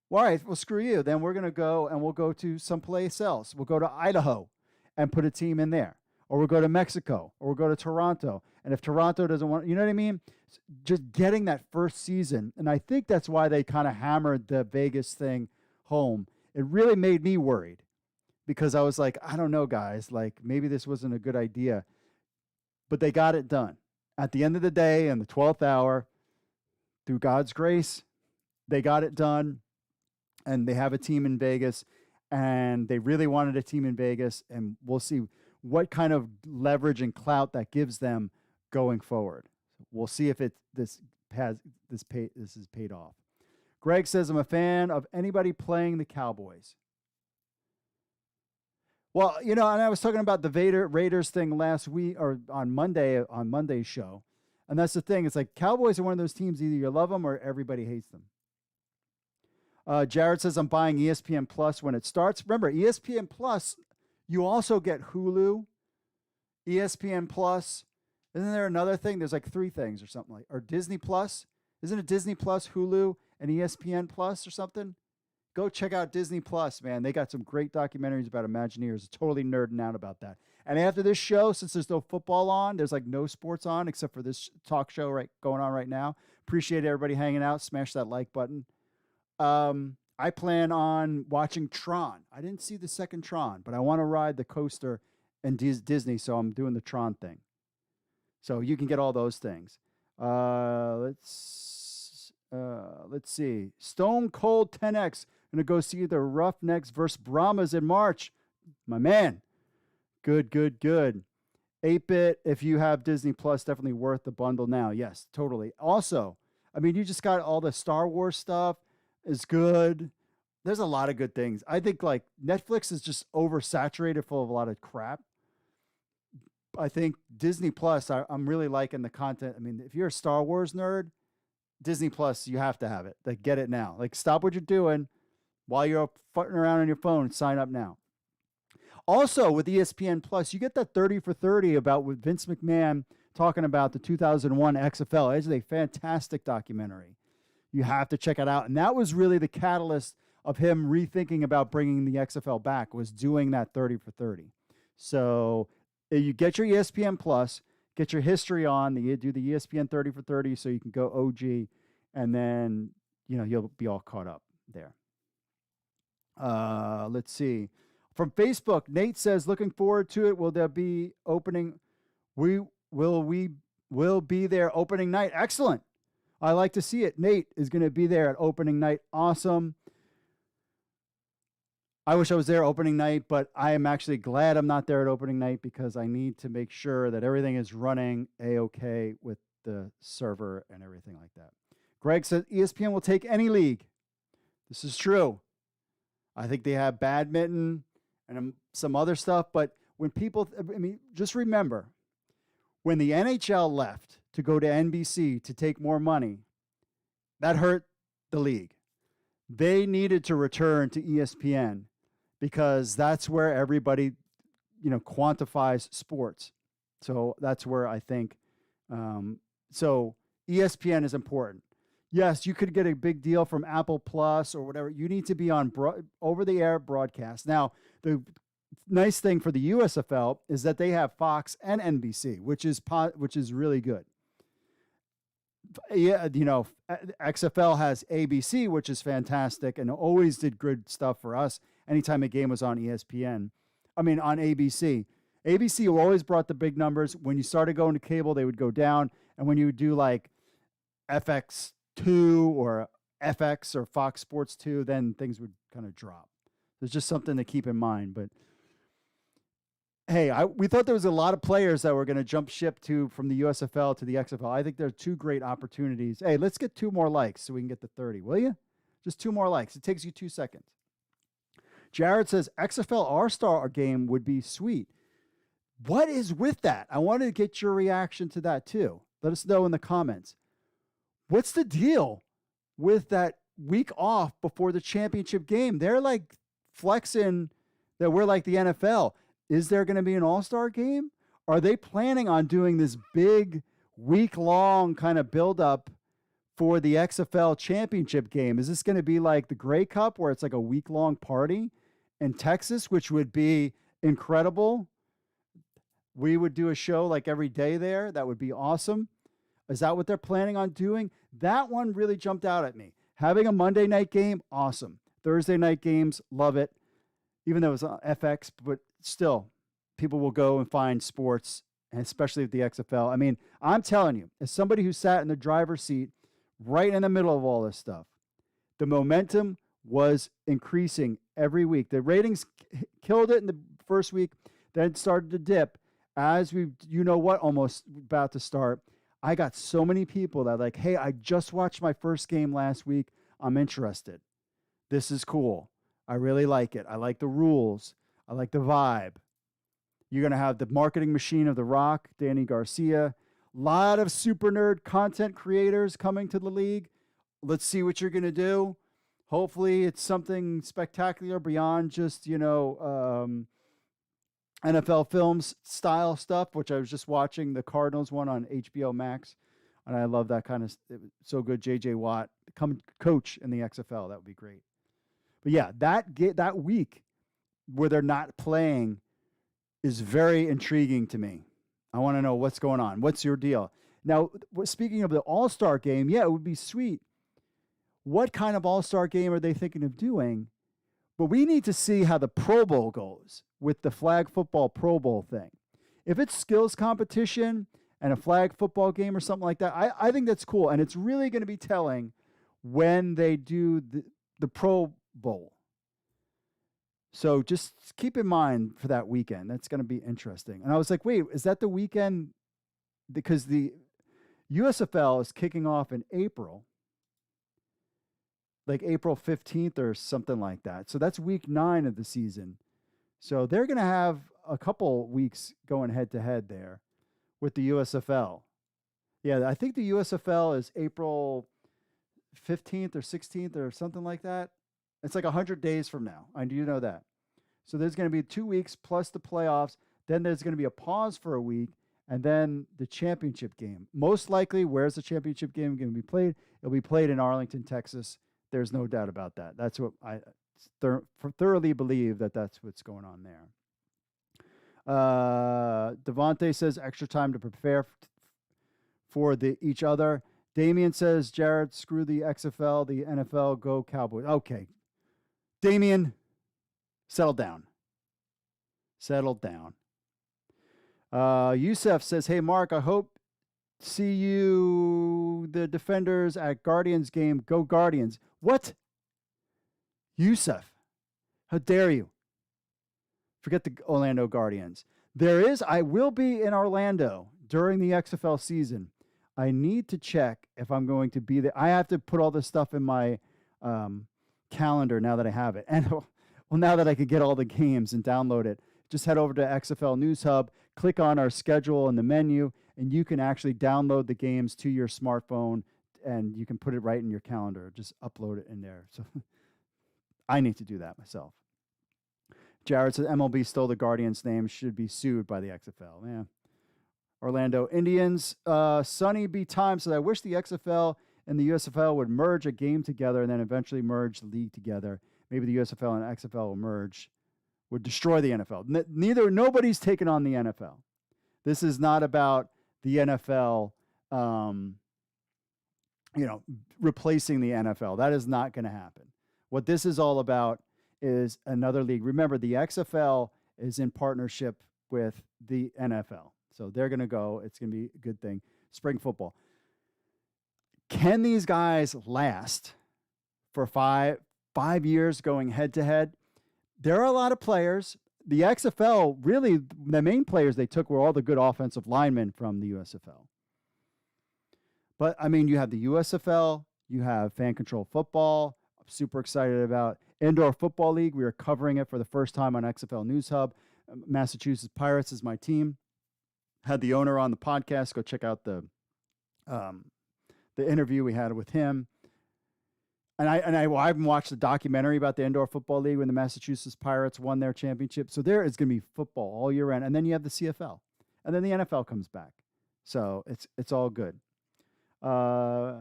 Well, all right, well, screw you. Then we're going to go and we'll go to someplace else. We'll go to Idaho and put a team in there. Or we'll go to Mexico. Or we'll go to Toronto. And if Toronto doesn't want, you know what I mean? Just getting that first season. And I think that's why they kind of hammered the Vegas thing home. It really made me worried, because I was like, I don't know, guys, like, maybe this wasn't a good idea. But they got it done. At the end of the day, in the 12th hour, through God's grace, they got it done. And they have a team in Vegas. And they really wanted a team in Vegas. And we'll see what kind of leverage and clout that gives them going forward. We'll see if this is paid off. Greg says, I'm a fan of anybody playing the Cowboys. Well, and I was talking about the Raiders thing last week, or on Monday's show. And that's the thing. It's like, Cowboys are one of those teams, either you love them or everybody hates them. Jared says, I'm buying ESPN Plus when it starts. Remember, ESPN Plus, you also get Hulu, ESPN Plus. Isn't there another thing? There's like 3 things or something or Disney Plus. Isn't it Disney Plus, Hulu, and ESPN Plus or something? Go check out Disney Plus, man. They got some great documentaries about Imagineers. Totally nerding out about that. And after this show, since there's no football on, there's like no sports on except for this talk show going on right now. Appreciate everybody hanging out. Smash that like button. I plan on watching Tron. I didn't see the second Tron, but I want to ride the coaster in Disney, so I'm doing the Tron thing. So you can get all those things. Let's see. Stone Cold 10X. Gonna go see the Roughnecks versus Brahmas in March. My man. Good. 8-bit, if you have Disney Plus, definitely worth the bundle now. Yes, totally. Also, I mean, you just got all the Star Wars stuff is good. There's a lot of good things. I think like Netflix is just oversaturated full of a lot of crap. I think Disney Plus, I'm really liking the content. I mean, if you're a Star Wars nerd, Disney Plus, you have to have it. Like, get it now. Like, stop what you're doing while you're fucking around on your phone. Sign up now. Also, with ESPN Plus, you get that 30 for 30 about with Vince McMahon talking about the 2001 XFL. It's a fantastic documentary. You have to check it out. And that was really the catalyst of him rethinking about bringing the XFL back, was doing that 30 for 30. So you get your ESPN Plus, get your history on, you do the ESPN 30 for 30 so you can go OG, and then, you'll be all caught up there. Let's see. From Facebook, Nate says, looking forward to it. Will there be opening? We will be there opening night. Excellent. I like to see it. Nate is going to be there at opening night. Awesome. I wish I was there opening night, but I am actually glad I'm not there at opening night because I need to make sure that everything is running A-okay with the server and everything like that. Greg says ESPN will take any league. This is true. I think they have badminton and some other stuff, but when people, just remember, when the NHL left to go to NBC to take more money, that hurt the league. They needed to return to ESPN because that's where everybody, quantifies sports. So that's where I think, so ESPN is important. Yes, you could get a big deal from Apple Plus or whatever. You need to be on over-the-air broadcast. Now, the nice thing for the USFL is that they have Fox and NBC, which is really good. Yeah, XFL has ABC, which is fantastic and always did good stuff for us anytime a game was on ESPN. On ABC. ABC always brought the big numbers. When you started going to cable, they would go down. And when you would do like FX2 or FX or Fox Sports 2, then things would kind of drop. There's just something to keep in mind. But hey, we thought there was a lot of players that were going to jump ship from the USFL to the XFL. I think there are two great opportunities. Hey, let's get 2 more likes so we can get to 30, will you? Just 2 more likes. It takes you 2 seconds. Jared says XFL All-Star game would be sweet. What is with that? I wanted to get your reaction to that too. Let us know in the comments. What's the deal with that week off before the championship game? They're like flexing that we're like the NFL. Is there going to be an all-star game? Are they planning on doing this big week-long kind of build-up for the XFL championship game? Is this going to be like the Grey Cup where it's like a week-long party in Texas, which would be incredible? We would do a show like every day there. That would be awesome. Is that what they're planning on doing? That one really jumped out at me. Having a Monday night game, awesome. Thursday night games, love it. Even though it was FX, but still, people will go and find sports, and especially with the XFL. I'm telling you, as somebody who sat in the driver's seat right in the middle of all this stuff, the momentum was increasing every week. The ratings killed it in the first week, then started to dip. As almost about to start, I got so many people that like, hey, I just watched my first game last week. I'm interested. This is cool. I really like it. I like the rules. I like the vibe. You're going to have the marketing machine of The Rock, Danny Garcia. A lot of super nerd content creators coming to the league. Let's see what you're going to do. Hopefully it's something spectacular beyond just, NFL Films style stuff, which I was just watching the Cardinals one on HBO Max. And I love that kind of, it was so good. JJ Watt, come coach in the XFL. That would be great. But yeah, that week where they're not playing is very intriguing to me. I want to know what's going on. What's your deal? Now, speaking of the All-Star game, yeah, it would be sweet. What kind of All-Star game are they thinking of doing? But we need to see how the Pro Bowl goes with the flag football Pro Bowl thing. If it's skills competition and a flag football game or something like that. I think that's cool. And it's really going to be telling when they do the Pro Bowl. So just keep in mind for that weekend. That's going to be interesting. And I was like, wait, is that the weekend? Because the USFL is kicking off in April, like April 15th or something like that. So that's week 9 of the season. So they're going to have a couple weeks going head to head there with the USFL. Yeah, I think the USFL is April 15th or 16th or something like that. It's like 100 days from now. I do know that. So there's going to be 2 weeks plus the playoffs. Then there's going to be a pause for a week, and then the championship game. Most likely, where's the championship game going to be played? It'll be played in Arlington, Texas. There's no doubt about that. That's what I thoroughly believe that's what's going on there. Devontae says extra time to prepare for each other. Damian says, Jared, screw the XFL, the NFL, go Cowboys. Okay. Damian, settle down. Settle down. Yusef says, hey, Mark, I hope see you, the Defenders, at Guardians game. Go Guardians. What? Yusef, how dare you? Forget the Orlando Guardians. I will be in Orlando during the XFL season. I need to check if I'm going to be there. I have to put all this stuff in my calendar now that I have it. And well, now that I could get all the games and download it, just head over to XFL News Hub, click on our schedule in the menu, and you can actually download the games to your smartphone, and you can put it right in your calendar. Just upload it in there. So I need to do that myself. Jared says MLB stole the Guardians' name, should be sued by the XFL. Yeah. Orlando Indians. Sonny B. Time says, I wish the XFL and the USFL would merge a game together and then eventually merge the league together. Maybe the USFL and XFL will merge, would destroy the NFL. Nobody's taken on the NFL. This is not about the NFL, replacing the NFL. That is not going to happen. What this is all about is another league. Remember, the XFL is in partnership with the NFL. So they're going to go. It's going to be a good thing. Spring football. Can these guys last for five years going head to head? There are a lot of players. The XFL, really, the main players they took were all the good offensive linemen from the USFL. But, I mean, you have the USFL. You have fan control football. I'm super excited about Indoor Football League. We are covering it for the first time on XFL News Hub. Massachusetts Pirates is my team. Had the owner on the podcast. Go check out the interview we had with him. And I haven't watched the documentary about the Indoor Football League when the Massachusetts Pirates won their championship. So there is going to be football all year round. And then you have the CFL. And then the NFL comes back. So it's all good. The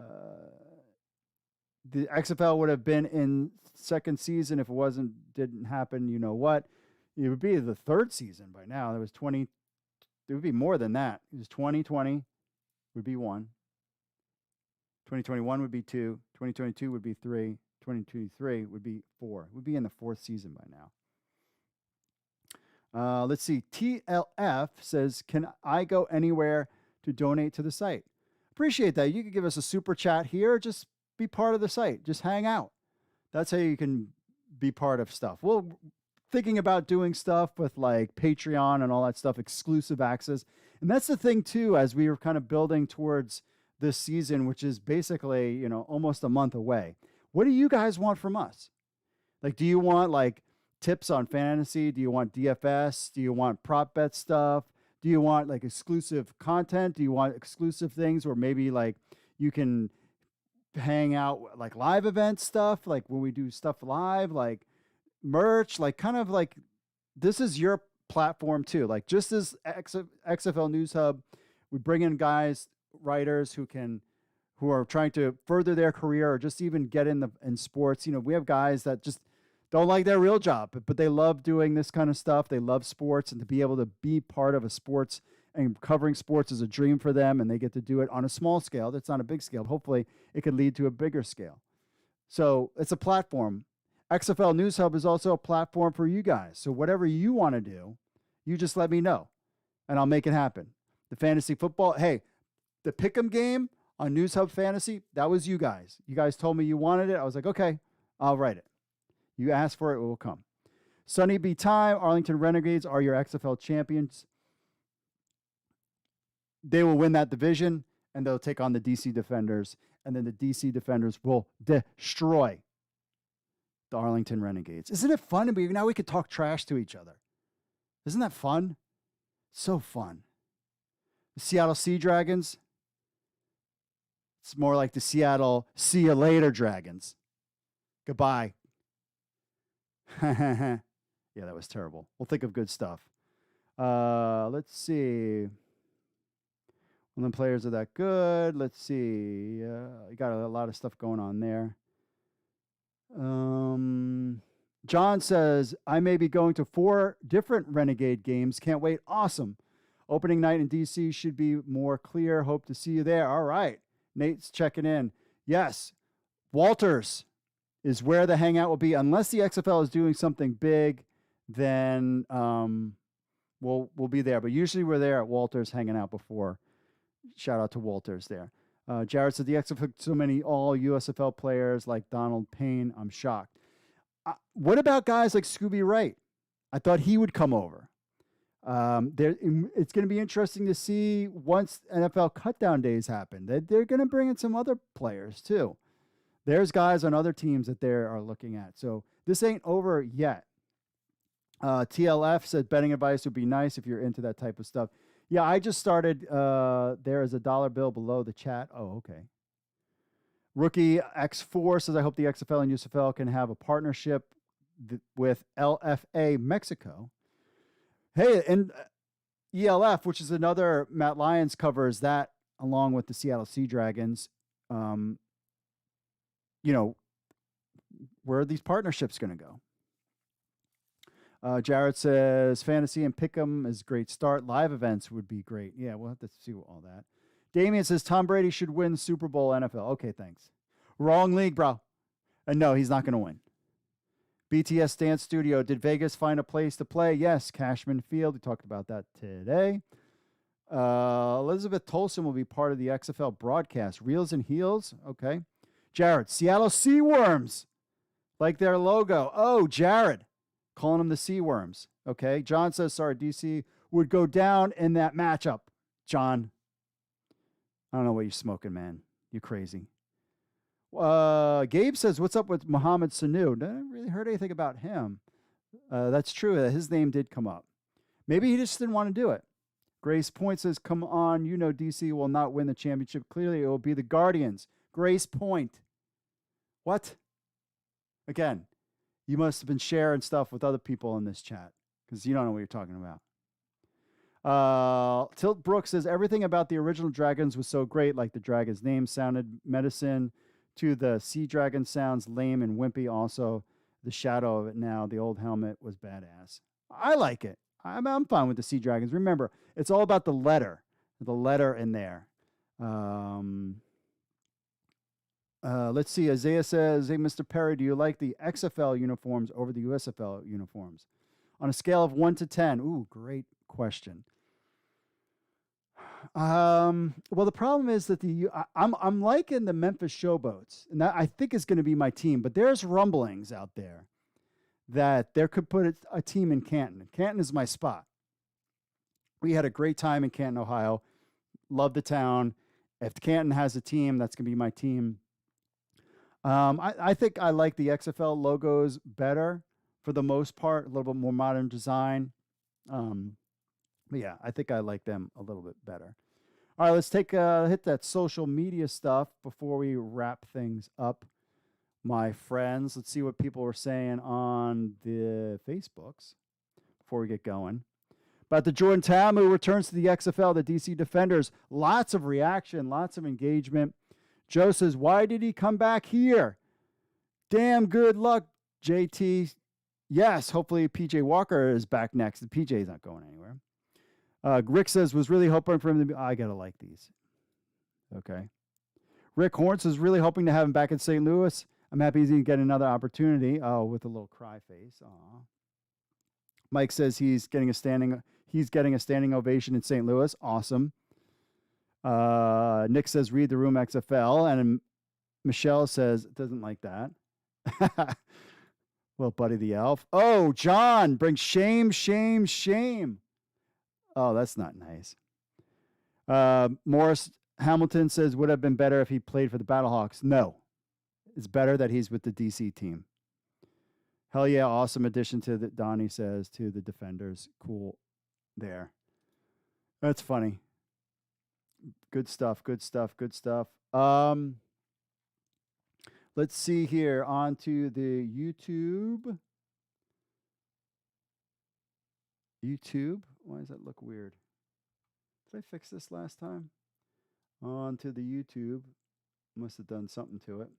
XFL would have been in second season if it didn't happen. You know what? It would be the third season by now. There was 20. It would be more than that. It was 2020 would be 1. 2021 would be 2. 2022 would be 3. 2023 would be 4. We'd be in the 4th season by now. Let's see. TLF says, can I go anywhere to donate to the site? Appreciate that. You can give us a super chat here. Just be part of the site. Just hang out. That's how you can be part of stuff. We're thinking about doing stuff with like Patreon and all that stuff, exclusive access. And that's the thing too, as we were kind of building towards this season, which is basically, almost a month away. What do you guys want from us? Like, do you want like tips on fantasy? Do you want DFS? Do you want prop bet stuff? Do you want like exclusive content? Do you want exclusive things where maybe like you can hang out like live event stuff, like when we do stuff live, like merch, like kind of like this is your platform too. Like just as XFL News Hub, we bring in guys, writers who are trying to further their career or just even get in sports. We have guys that just don't like their real job, but they love doing this kind of stuff. They love sports, and to be able to be part of a sports and covering sports is a dream for them, and they get to do it on a small scale. That's not a big scale. Hopefully it could lead to a bigger scale. So it's a platform. XFL News Hub is also a platform for you guys. So whatever you want to do, you just let me know and I'll make it happen. The fantasy football. Hey, the Pick'em game on News Hub Fantasy, that was you guys. You guys told me you wanted it. I was like, okay, I'll write it. You asked for it, it will come. Sunny B. Time, Arlington Renegades are your XFL champions. They will win that division, and they'll take on the DC Defenders, and then the DC Defenders will destroy the Arlington Renegades. Isn't it fun? Now we could talk trash to each other. Isn't that fun? So fun. The Seattle Sea Dragons. It's more like the Seattle See You Later Dragons. Goodbye. Yeah, that was terrible. We'll think of good stuff. Let's see. Well, the players are that good. Let's see. You got a lot of stuff going on there. John says, I may be going to 4 different Renegade games. Can't wait. Awesome. Opening night in DC should be more clear. Hope to see you there. All right. Nate's checking in. Yes. Walters is where the hangout will be. Unless the XFL is doing something big, then we'll be there. But usually we're there at Walters hanging out before. Shout out to Walters there. Jared said the XFL so many all USFL players like Donald Payne. I'm shocked. What about guys like Scooby Wright? I thought he would come over. It's going to be interesting to see once NFL cutdown days happen. They're going to bring in some other players too. There's guys on other teams that they are looking at. So this ain't over yet. TLF said betting advice would be nice if you're into that type of stuff. Yeah, I just started. There is a dollar bill below the chat. Oh, okay. Rookie X4 says, I hope the XFL and USFL can have a partnership with LFA Mexico. Hey, and ELF, which is another, Matt Lyons covers that along with the Seattle Sea Dragons. Where are these partnerships going to go? Jared says, fantasy and pick'em is a great start. Live events would be great. Yeah, we'll have to see all that. Damian says, Tom Brady should win Super Bowl NFL. Okay, thanks. Wrong league, bro. And no, he's not going to win. BTS Dance Studio. Did Vegas find a place to play? Yes, Cashman Field. We talked about that today. Elizabeth Tolson will be part of the XFL broadcast. Reels and Heels. Okay. Jared, Seattle Seaworms. Like their logo. Oh, Jared. Calling them the Seaworms. Okay. John says, sorry, DC would go down in that matchup. John, I don't know what you're smoking, man. You're crazy. Gabe says, what's up with Mohamed Sanu? I haven't really heard anything about him. That's true. His name did come up. Maybe he just didn't want to do it. Grace Point says, come on, DC will not win the championship. Clearly, it will be the Guardians. Grace Point. What? Again, you must have been sharing stuff with other people in this chat because you don't know what you're talking about. Tilt Brooks says, everything about the original Dragons was so great, like the Dragon's name sounded medicine to the Sea Dragon sounds lame and wimpy. Also, the shadow of it now, the old helmet was badass. I like it. I'm fine with the Sea Dragons. Remember, it's all about the letter in there. Let's see. Isaiah says, hey, Mr. Perry, do you like the XFL uniforms over the USFL uniforms? On a scale of 1 to 10. Ooh, great question. Well, the problem is that I'm liking the Memphis Showboats, and that I think is going to be my team. But there's rumblings out there that there could put a team in Canton. Canton is my spot. We had a great time in Canton, Ohio. Love the town. If Canton has a team, that's going to be my team. I think I like the XFL logos better for the most part. A little bit more modern design. But yeah, I think I like them a little bit better. All right, let's hit that social media stuff before we wrap things up, my friends. Let's see what people are saying on the Facebooks before we get going. About the Jordan Tamu returns to the XFL, the DC Defenders. Lots of reaction, lots of engagement. Joe says, why did he come back here? Damn good luck, JT. Yes, hopefully PJ Walker is back next. The PJ's not going anywhere. Rick says, was really hoping for him to be... I got to like these. Okay. Rick Horn says, really hoping to have him back in St. Louis. I'm happy he's going to get another opportunity. Oh, with a little cry face. Aw. Mike says he's getting a standing ovation in St. Louis. Awesome. Nick says read the room XFL, and Michelle says doesn't like that. Well, Buddy the Elf. Oh, John brings shame, shame, shame. Oh, that's not nice. Morris Hamilton says would have been better if he played for the Battlehawks. No, it's better that he's with the DC team. Hell yeah, awesome addition to the Donnie says to the Defenders. Cool there. That's funny. Good stuff, good stuff, good stuff. Let's see here. On to the YouTube. YouTube? Why does that look weird? Did I fix this last time? On to the YouTube. Must have done something to it.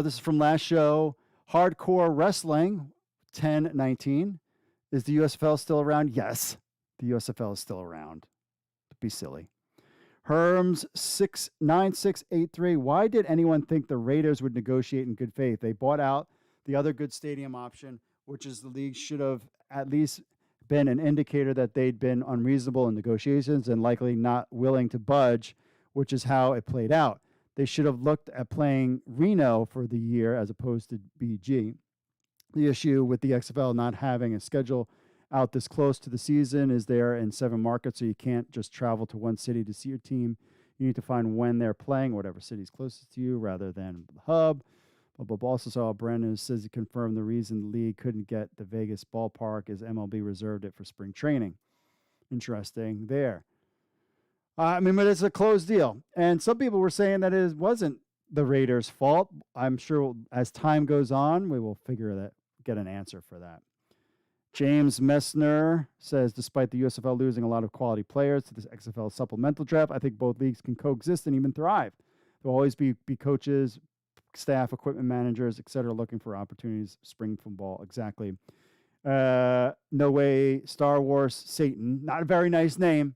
This is from last show. Hardcore Wrestling, 1019. Is the USFL still around? Yes, the USFL is still around. Don't be silly. Herms 69683. Why did anyone think the Raiders would negotiate in good faith? They bought out the other good stadium option, which is the league should have at least been an indicator that they'd been unreasonable in negotiations and likely not willing to budge, which is how it played out. They should have looked at playing Reno for the year as opposed to BG. The issue with the XFL not having a schedule out this close to the season is they're in 7 markets, so you can't just travel to one city to see your team. You need to find when they're playing, whatever city's closest to you, rather than the hub. But also saw Brennan says he confirmed the reason the league couldn't get the Vegas ballpark is MLB reserved it for spring training. Interesting there. But it's a closed deal. And some people were saying that it wasn't the Raiders' fault. I'm sure as time goes on, we will get an answer for that. James Messner says, despite the USFL losing a lot of quality players to this XFL supplemental draft, I think both leagues can coexist and even thrive. There will always be coaches, staff, equipment managers, etc., looking for opportunities. Spring football, exactly. No way, Star Wars Satan, not a very nice name.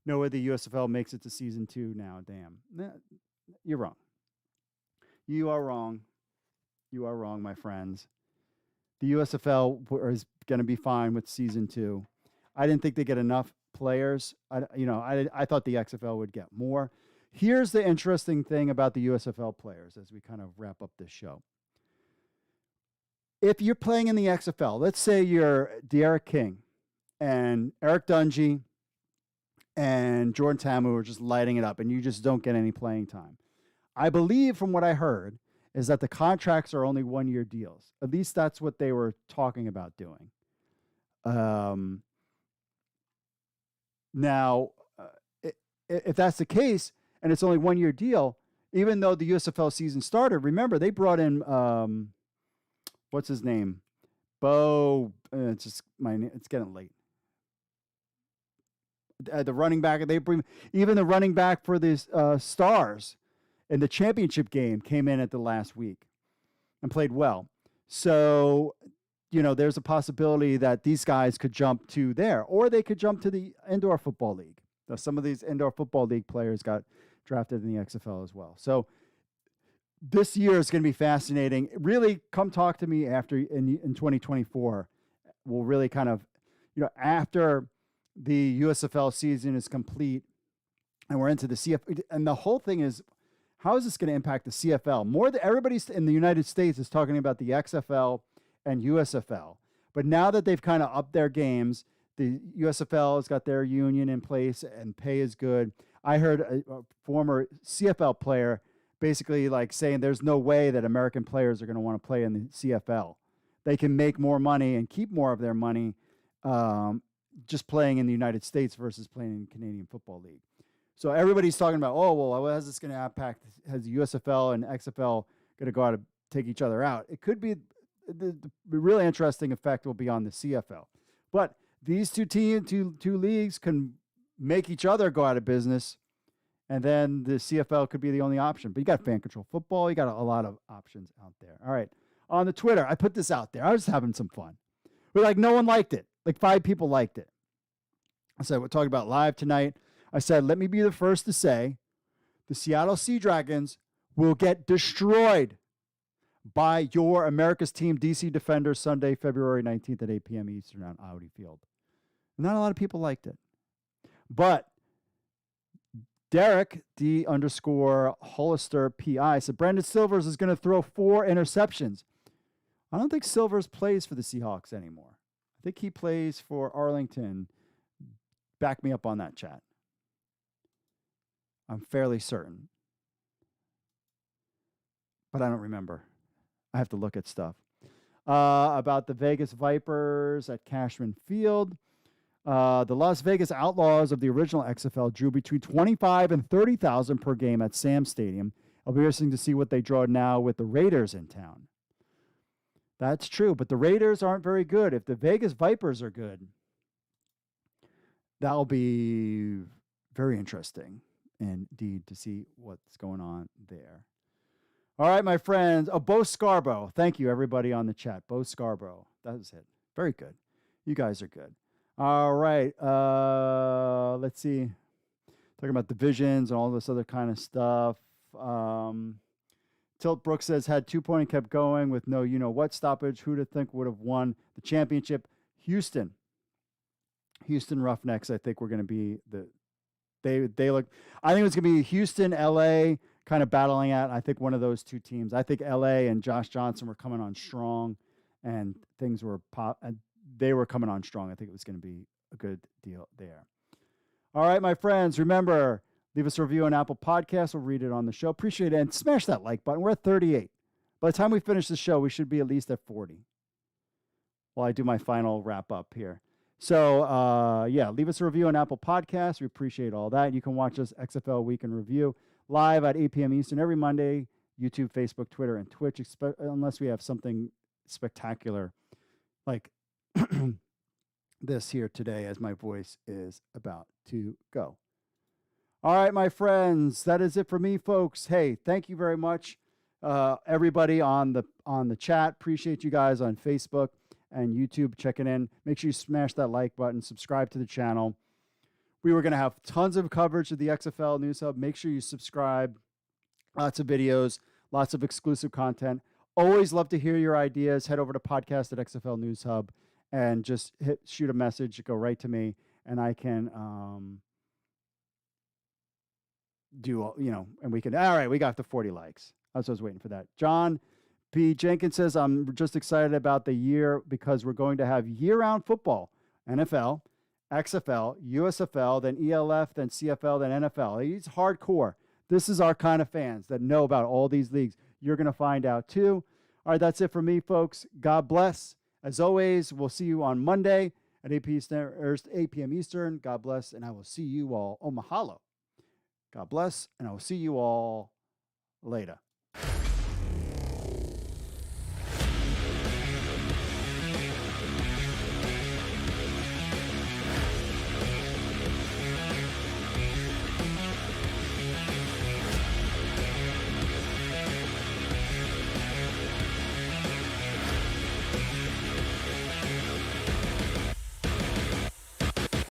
No way the USFL makes it to season 2 now. Damn. You're wrong. You are wrong. You are wrong, my friends. The USFL is going to be fine with season 2. I didn't think they get enough players. I thought the XFL would get more. Here's the interesting thing about the USFL players as we kind of wrap up this show. If you're playing in the XFL, let's say you're De'Ara King and Eric Dungy and Jordan Tamu are just lighting it up and you just don't get any playing time. I believe from what I heard is that the contracts are only 1-year deals. At least that's what they were talking about doing. Now, if that's the case and it's only 1-year deal, even though the USFL season started, remember they brought in what's his name, Bo. It's getting late. The running back even the running back for the Stars in the championship game came in at the last week and played well. So, there's a possibility that these guys could jump to there, or they could jump to the Indoor Football League. Now, some of these Indoor Football League players got drafted in the XFL as well. So this year is going to be fascinating. Really, come talk to me after in 2024. We'll really kind of, after the USFL season is complete and we're into the CFL. And the whole thing is, how is this going to impact the CFL? Everybody in the United States is talking about the XFL and USFL. But now that they've kind of upped their games, the USFL has got their union in place and pay is good. I heard a former CFL player basically saying there's no way that American players are going to want to play in the CFL. They can make more money and keep more of their money just playing in the United States versus playing in Canadian Football League. So everybody's talking about, how is this going to impact? Has the USFL and XFL going to go out and take each other out? It could be the really interesting effect will be on the CFL. But these two leagues can make each other go out of business, and then the CFL could be the only option. But you got fan control football. You got a lot of options out there. All right. On the Twitter, I put this out there. I was having some fun. But no one liked it. 5 people liked it. I said, we're talking about live tonight. I said, let me be the first to say the Seattle Sea Dragons will get destroyed by your America's Team DC Defenders Sunday, February 19th at 8 p.m. Eastern on Audi Field. Not a lot of people liked it. But Derek D_Hollister PI said Brandon Silvers is going to throw 4 interceptions. I don't think Silvers plays for the Seahawks anymore. I think he plays for Arlington. Back me up on that, chat. I'm fairly certain. But I don't remember. I have to look at stuff. About the Vegas Vipers at Cashman Field. The Las Vegas Outlaws of the original XFL drew between 25 and 30,000 per game at Sam Stadium. It'll be interesting to see what they draw now with the Raiders in town. That's true, but the Raiders aren't very good. If the Vegas Vipers are good, that'll be very interesting indeed to see what's going on there. All right, my friends. Oh, Bo Scarborough. Thank you, everybody on the chat. Bo Scarborough. That was it. Very good. You guys are good. All right. Let's see. Talking about divisions and all this other kind of stuff. Tilt Brooks says, had 2-point and kept going with no you-know-what stoppage. Who'd have think would have won the championship? Houston Roughnecks, I think, we're going to be they look. I think it's going to be Houston, LA, kind of battling out. I think one of those two teams. I think LA and Josh Johnson were coming on strong, and things were they were coming on strong. I think it was going to be a good deal there. All right, my friends, remember, leave us a review on Apple Podcasts. We'll read it on the show. Appreciate it, and smash that like button. We're at 38. By the time we finish the show, we should be at least at 40. While I do my final wrap up here. So, leave us a review on Apple Podcasts. We appreciate all that. You can watch us XFL Week in Review live at 8 p.m. Eastern every Monday, YouTube, Facebook, Twitter, and Twitch, unless we have something spectacular like this here today as my voice is about to go. All right, my friends, that is it for me, folks. Hey, thank you very much, everybody on the chat. Appreciate you guys on Facebook and YouTube checking in. Make sure you smash that like button, subscribe to the channel. We were going to have tons of coverage of the XFL News Hub. Make sure you subscribe. Lots of videos, lots of exclusive content. Always love to hear your ideas. Head over to podcast at XFL News Hub and just shoot a message. Go right to me, and I can and we can. All right, we got the 40 likes. I was waiting for that. John P. Jenkins says, I'm just excited about the year because we're going to have year-round football, NFL, XFL, USFL, then ELF, then CFL, then NFL. He's hardcore. This is our kind of fans that know about all these leagues. You're going to find out too. All right, that's it for me, folks. God bless. As always, we'll see you on Monday at 8 p.m. Eastern. God bless, and I will see you all. Oh, mahalo. God bless, and I will see you all later.